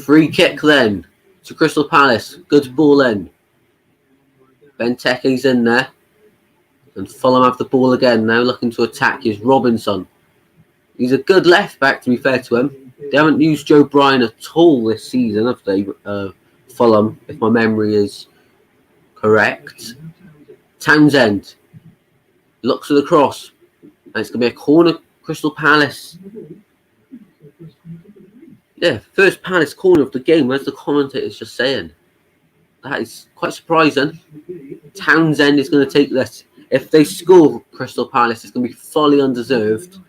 Free kick then to Crystal Palace. Good ball in. Benteke's in there. And Fulham have the ball again now, looking to attack. Is Robinson. He's a good left back, to be fair to him. They haven't used Joe Bryan at all this season, have they? Fulham, if my memory is correct. Townsend looks at the cross. And it's going to be a corner, Crystal Palace. Yeah, first Palace corner of the game. Where's the commentators just saying? That is quite surprising. Townsend is going to take this. If they score Crystal Palace, it's going to be fully undeserved.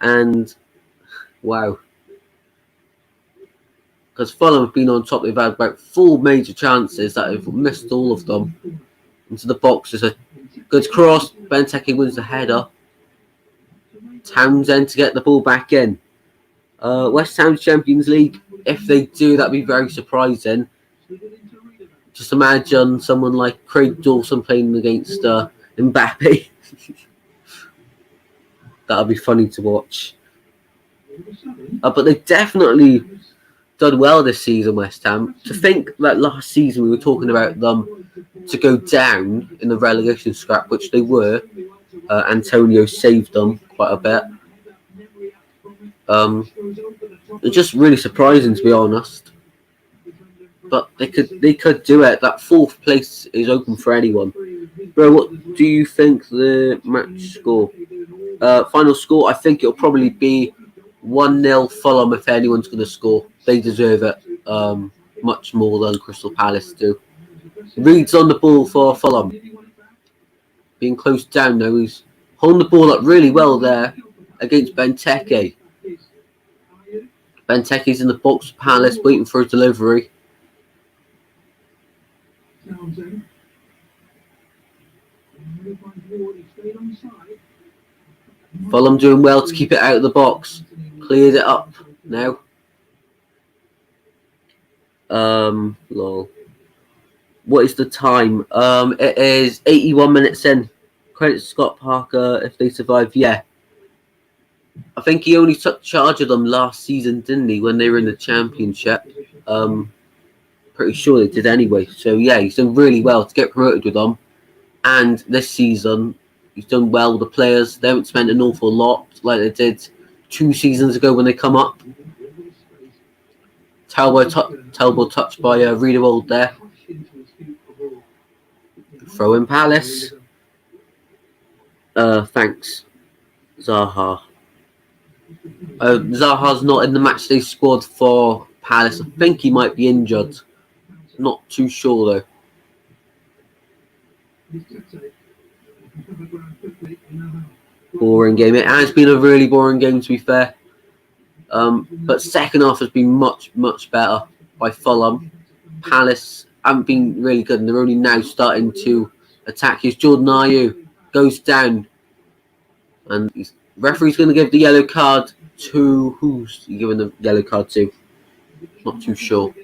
And, wow. Because Fulham have been on top. They've had about 4 major chances that have missed all of them. Into the box. There's a good cross. Benteke wins the header. Townsend to get the ball back in. West Ham's Champions League. If they do, that'd be very surprising. Just imagine someone like Craig Dawson playing against Mbappe. That'll be funny to watch. But they've definitely done well this season, West Ham. To think that last season we were talking about them to go down in the relegation scrap, which they were. Antonio saved them quite a bit. It's just really surprising, to be honest. But they could do it. That 4th place is open for anyone. Bro, what do you think the match score? Final score, I think it'll probably be 1-0 Fulham if anyone's going to score. They deserve it much more than Crystal Palace do. Reed's on the ball for Fulham. Being closed down now. He's holding the ball up really well there against Benteke. Benteke's in the box for Palace waiting for a delivery. Fulham doing well to keep it out of the box. Cleared it up now. Lol. What is the time? It is 81 minutes in. Credit to Scott Parker if they survive. Yeah. I think he only took charge of them last season, didn't he, when they were in the Championship? Pretty sure they did anyway. So, yeah, he's done really well to get promoted with them. And this season, he's done well with the players. They haven't spent an awful lot like they did 2 seasons ago when they come up. Talbot touched by Riederwald there. Throw in Palace. Thanks, Zaha. Zaha's not in the matchday squad for Palace. I think he might be injured. Not too sure though. Boring game. It has been a really boring game, to be fair. But second half has been much better by Fulham. Palace haven't been really good, and they're only now starting to attack. Here's Jordan Ayew. Goes down. And the referee's going to give the yellow card to... Who's he giving the yellow card to? Not too sure.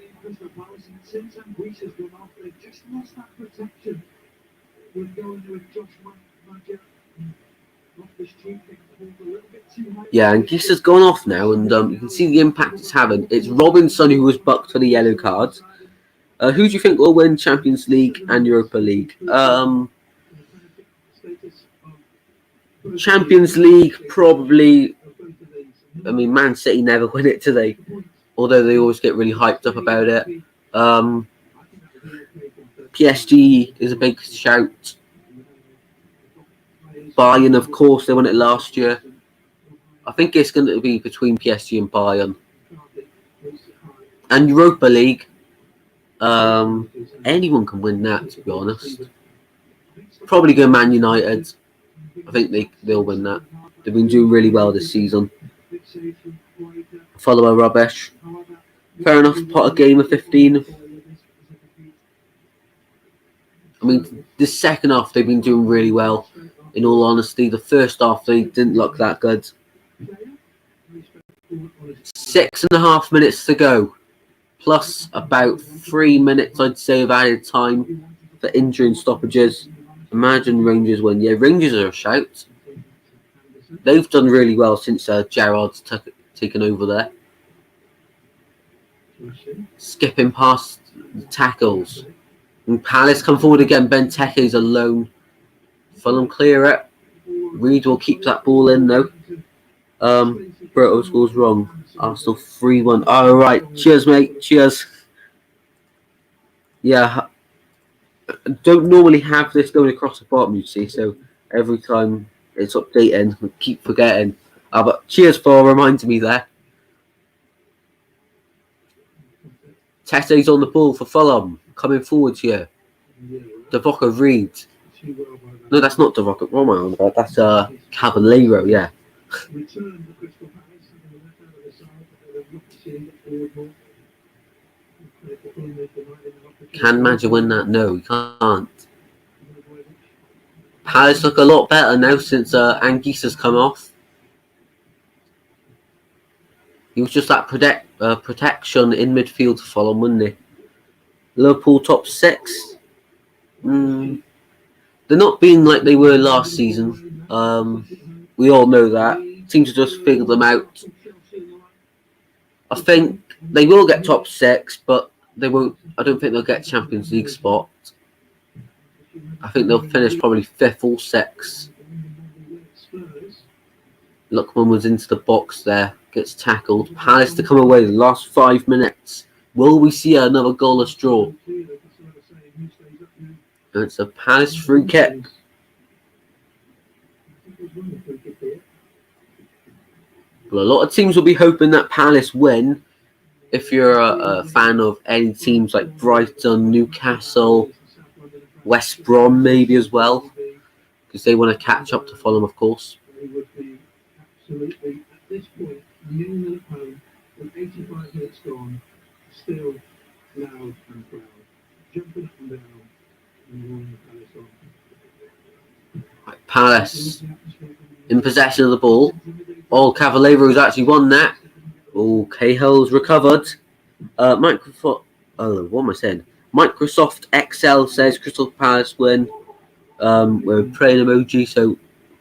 Yeah, and Giss has gone off now, and you can see the impact it's having. It's Robinson who was bucked for the yellow card. Who do you think will win Champions League and Europa League? Champions League, probably... I mean, Man City never win it, do they? Although they always get really hyped up about it. PSG is a big shout. Bayern, of course, they won it last year. I think it's going to be between PSG and Bayern. And Europa League, anyone can win that, to be honest. Probably go Man United. I think they'll win that. They've been doing really well this season. Follow a rubbish. Fair enough, pot a game of 15. I mean, the second half they've been doing really well, in all honesty. The first half they didn't look that good. 6.5 minutes to go. Plus about 3 minutes, I'd say, of added time for injury and stoppages. Imagine Rangers win. Yeah, Rangers are a shout. They've done really well since Gerrard's taken over there. skipping past the tackles. And Palace come forward again. Benteke's alone. Fulham clear it. Reed will keep that ball in though. Berto scores wrong. Arsenal 3-1. Oh, right. Cheers, mate. Cheers. Yeah. Don't normally have this going across the bottom, you see. So every time it's updating, I keep forgetting. But cheers for reminding me there. Tete's on the ball for Fulham. Coming forward here. Devoka Reed. No, that's not Devoka. What am I on about? That's Caballero, yeah. Can Madja win that? No, he can't. Palace look a lot better now since Anguissa's come off. He was just that protection in midfield for Fulham, wasn't he? Liverpool top 6. They're not being like they were last season. We all know that. Teams have just figured them out. I think they will get top 6, but they won't. I don't think they'll get Champions League spot. I think they'll finish probably 5th or 6th. Lookman was into the box there, gets tackled. Palace to come away the last 5 minutes. Will we see another goalless draw? And it's a Palace free kick. Well, a lot of teams will be hoping that Palace win. If you're a fan of any teams like Brighton, Newcastle, West Brom maybe as well, because they want to catch up to Fulham, of course. Absolutely, at this point, 0-0 at home, with 85 minutes gone, still loud and proud, jumping up and down and roaring Palace in possession of the ball. Oh, Cavallero's actually won that. Oh, Cahill's recovered. Microsoft. Oh, what am I saying? Microsoft Excel says Crystal Palace win. We're praying emoji, so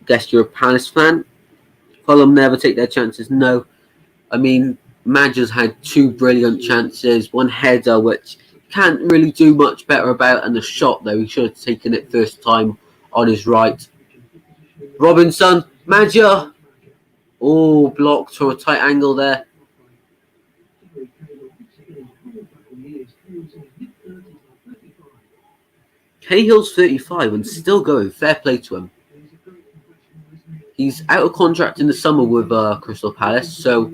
guess you're a Palace fan. Fulham never take their chances. No, I mean Madja's had 2 brilliant chances. One header which can't really do much better about, and the shot though he should have taken it first time on his right. Robinson, Madja. Oh, blocked to a tight angle there. Cahill's 35 and still going. Fair play to him. He's out of contract in the summer with Crystal Palace, so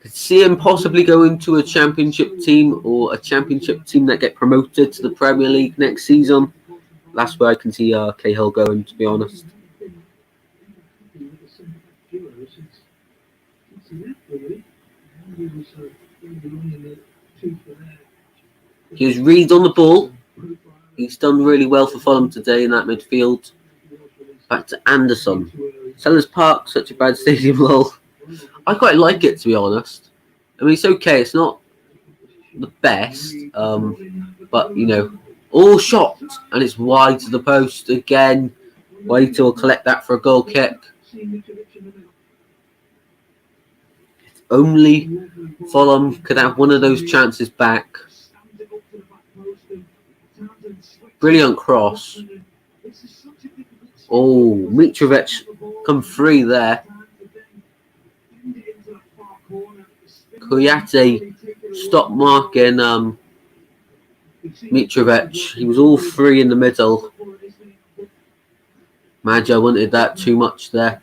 could see him possibly going to a championship team or a championship team that get promoted to the Premier League next season. That's where I can see Cahill going, to be honest. Here's Reed on the ball. He's done really well for Fulham today in that midfield. Back to Anderson. Sellers Park, such a bad stadium, lol. I quite like it, to be honest. I mean, it's okay. It's not the best, but, you know, all shot. And it's wide to the post again. Wait till collect that for a goal kick. If only Fulham could have one of those chances back. Brilliant cross. Oh, Mitrovic come free there. Kouyaté stopped marking Mitrovic. He was all free in the middle. Madja wanted that too much there.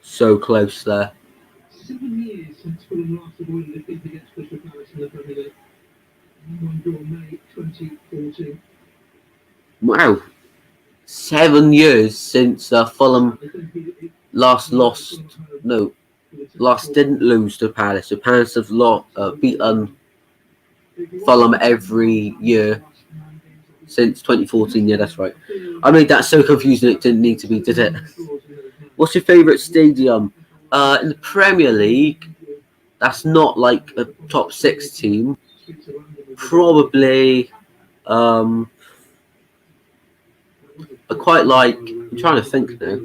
So close there. 7 years since Fulham last avoided defeat against Crystal Palace in the Premier League. May 2014. Wow. 7 years since Fulham last didn't lose to Palace. So Palace have beaten Fulham every year since 2014. Yeah, that's right. I made that so confusing it didn't need to be, did it? What's your favourite stadium? In the Premier League, that's not like a top 6 team. Probably, I quite like. I'm trying to think now.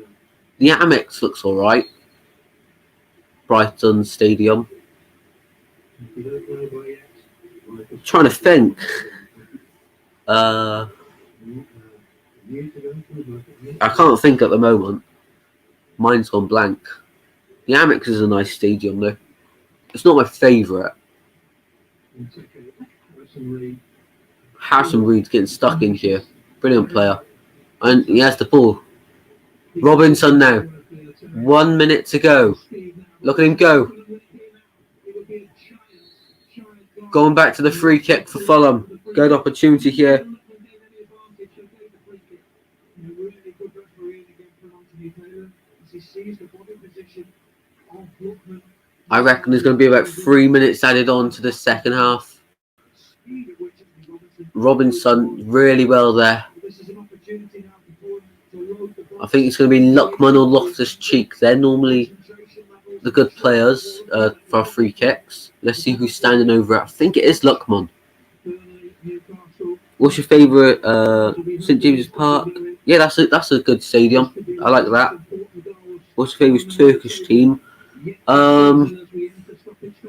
The Amex looks alright. Brighton Stadium. Trying to think. I can't think at the moment. Mine's gone blank. The Amex is a nice stadium though. It's not my favourite. Harrison Reed's getting stuck in here. Brilliant player. And he has the ball. Robinson now. 1 minute to go. Look at him go. Going back to the free kick for Fulham. Good opportunity here. I reckon there's going to be about 3 minutes added on to the second half. Robinson really well there. I think it's going to be Luckman or Loftus-Cheek. They're normally the good players for free kicks. Let's see who's standing over it. I think it is Luckman. What's your favourite? St James's Park? Yeah, that's a good stadium. I like that. What's your favourite Turkish team?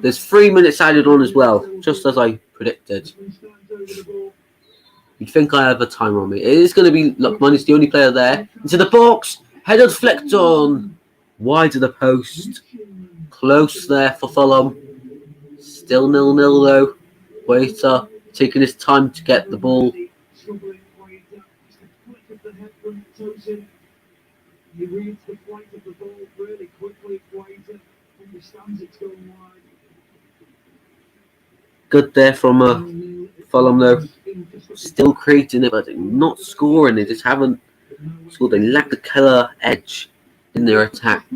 There's 3 minutes added on as well, just as I predicted. You'd think I have a timer on me. It is going to be Luckman. It's the only player there. Into the box. Headed flicked on. Wide of the post. Close there for Fulham. Still 0-0 though. Waiter taking his time to get the ball. Good there from Fulham though. Still creating it, but not scoring. They just haven't scored. They lack the killer edge in their attack.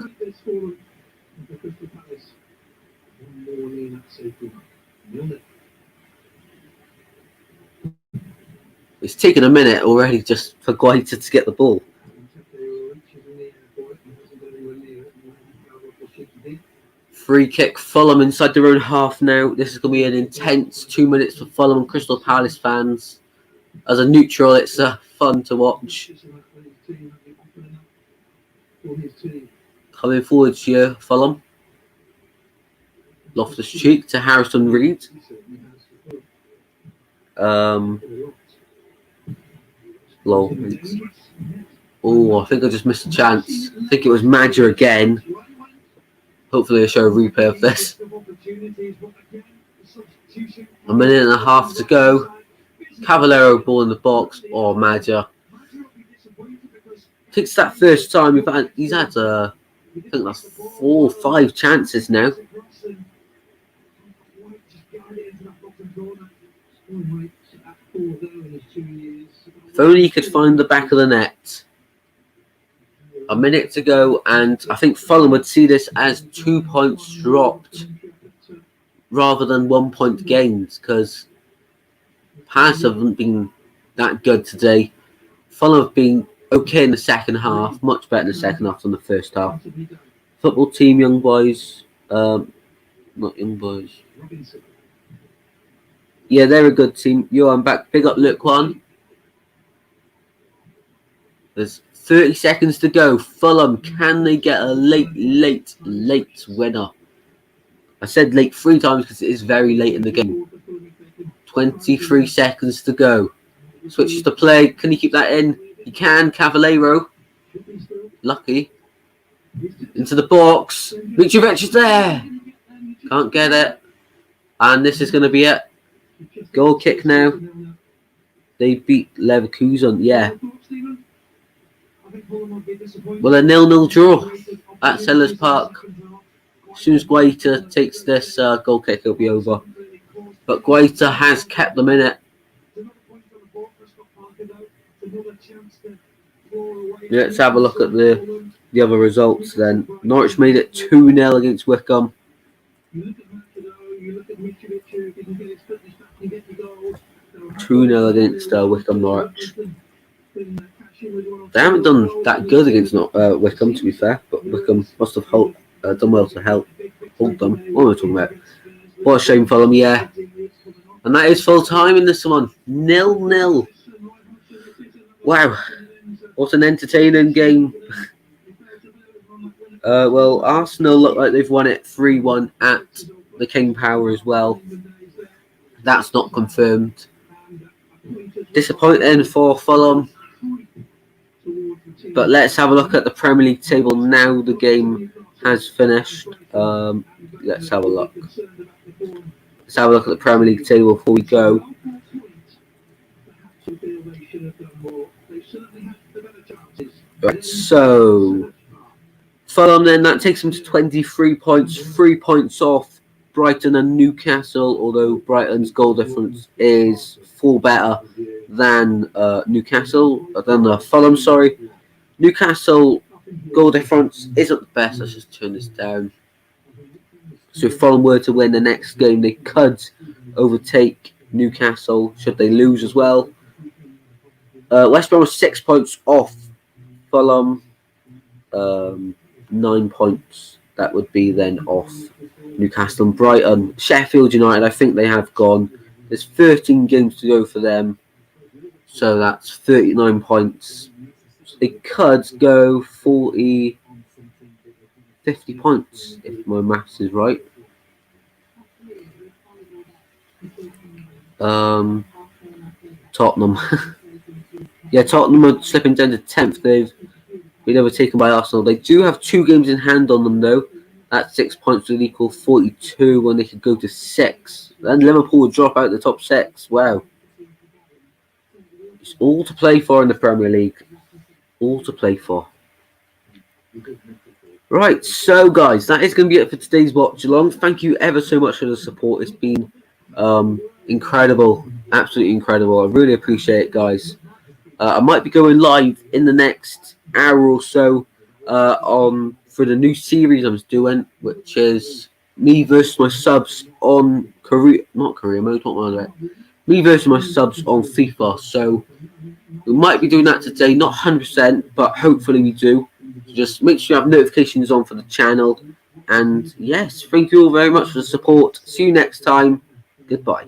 It's taken a minute already just for Guaita to get the ball. Free kick, Fulham inside their own half now. This is going to be an intense 2 minutes for Fulham and Crystal Palace fans. As a neutral, it's fun to watch. Coming forward here, Fulham. Loftus-Cheek to Harrison Reed. Oh, I think I just missed a chance. I think it was Madger again. Hopefully I'll show a replay of this. A minute and a half to go. Cavallero ball in the box. Oh, Madger. I think it's that first time he's had I think that's 4 or 5 chances now. If only he could find the back of the net. A minute to go, and I think Fulham would see this as 2 points dropped rather than 1 point gained, because Palace haven't been that good today. Fulham have been okay in the second half, much better in the second half than the first half. Football team, young boys. Not young boys. Yeah, they're a good team. I'm back. Big up Luke One. There's 30 seconds to go. Fulham, can they get a late winner? I said late 3 times because it is very late in the game. 23 seconds to go. Switches to play. Can he keep that in? He can. Cavallero. Lucky. Into the box. Mitrovic is there. Can't get it. And this is going to be it. Goal kick now. They beat Leverkusen. Yeah. Well, a 0-0 draw at Sellers Park. As soon as Guaita takes this goal kick, it'll be over. But Guaita has kept them in it. Let's have a look at the other results then. Norwich made it 2-0 against Wickham. 2-0 against Wickham Norwich. They haven't done that good against Wickham, to be fair, but Wickham must have done well to hold them. What am I talking about? What a shame for them, yeah. And that is full time in this one. 0-0. Wow. What an entertaining game. Well, Arsenal look like they've won it 3-1 at the King Power as well. That's not confirmed. Disappointing for Fulham. But let's have a look at the Premier League table now the game has finished. Let's have a look. Let's have a look at the Premier League table before we go. Right, so Fulham then, that takes them to 23 points, 3 points off Brighton and Newcastle, although Brighton's goal difference is 4 better than Fulham, sorry. Newcastle goal difference isn't the best. Let's just turn this down. So if Fulham were to win the next game, they could overtake Newcastle should they lose as well. West Brom was 6 points off Fulham. 9 points. That would be then off Newcastle and Brighton. Sheffield United, I think they have gone. There's 13 games to go for them. So that's 39 points. So they could go 50 points, if my maths is right. Tottenham. Yeah, Tottenham are slipping down to 10th. They've been overtaken by Arsenal. They do have 2 games in hand on them, though. That 6 points would equal 42 when they could go to 6. Then Liverpool would drop out the top 6. Wow. It's all to play for in the Premier League. All to play for. Right, so guys, that is going to be it for today's watch along. Thank you ever so much for the support. It's been incredible. Absolutely incredible. I really appreciate it, guys. I might be going live in the next hour or so for the new series I was doing, which is me versus my subs on career mode, me versus my subs on FIFA. So we might be doing that today, not 100%, but hopefully we do. So just make sure you have notifications on for the channel. And yes, thank you all very much for the support. See you next time. Goodbye.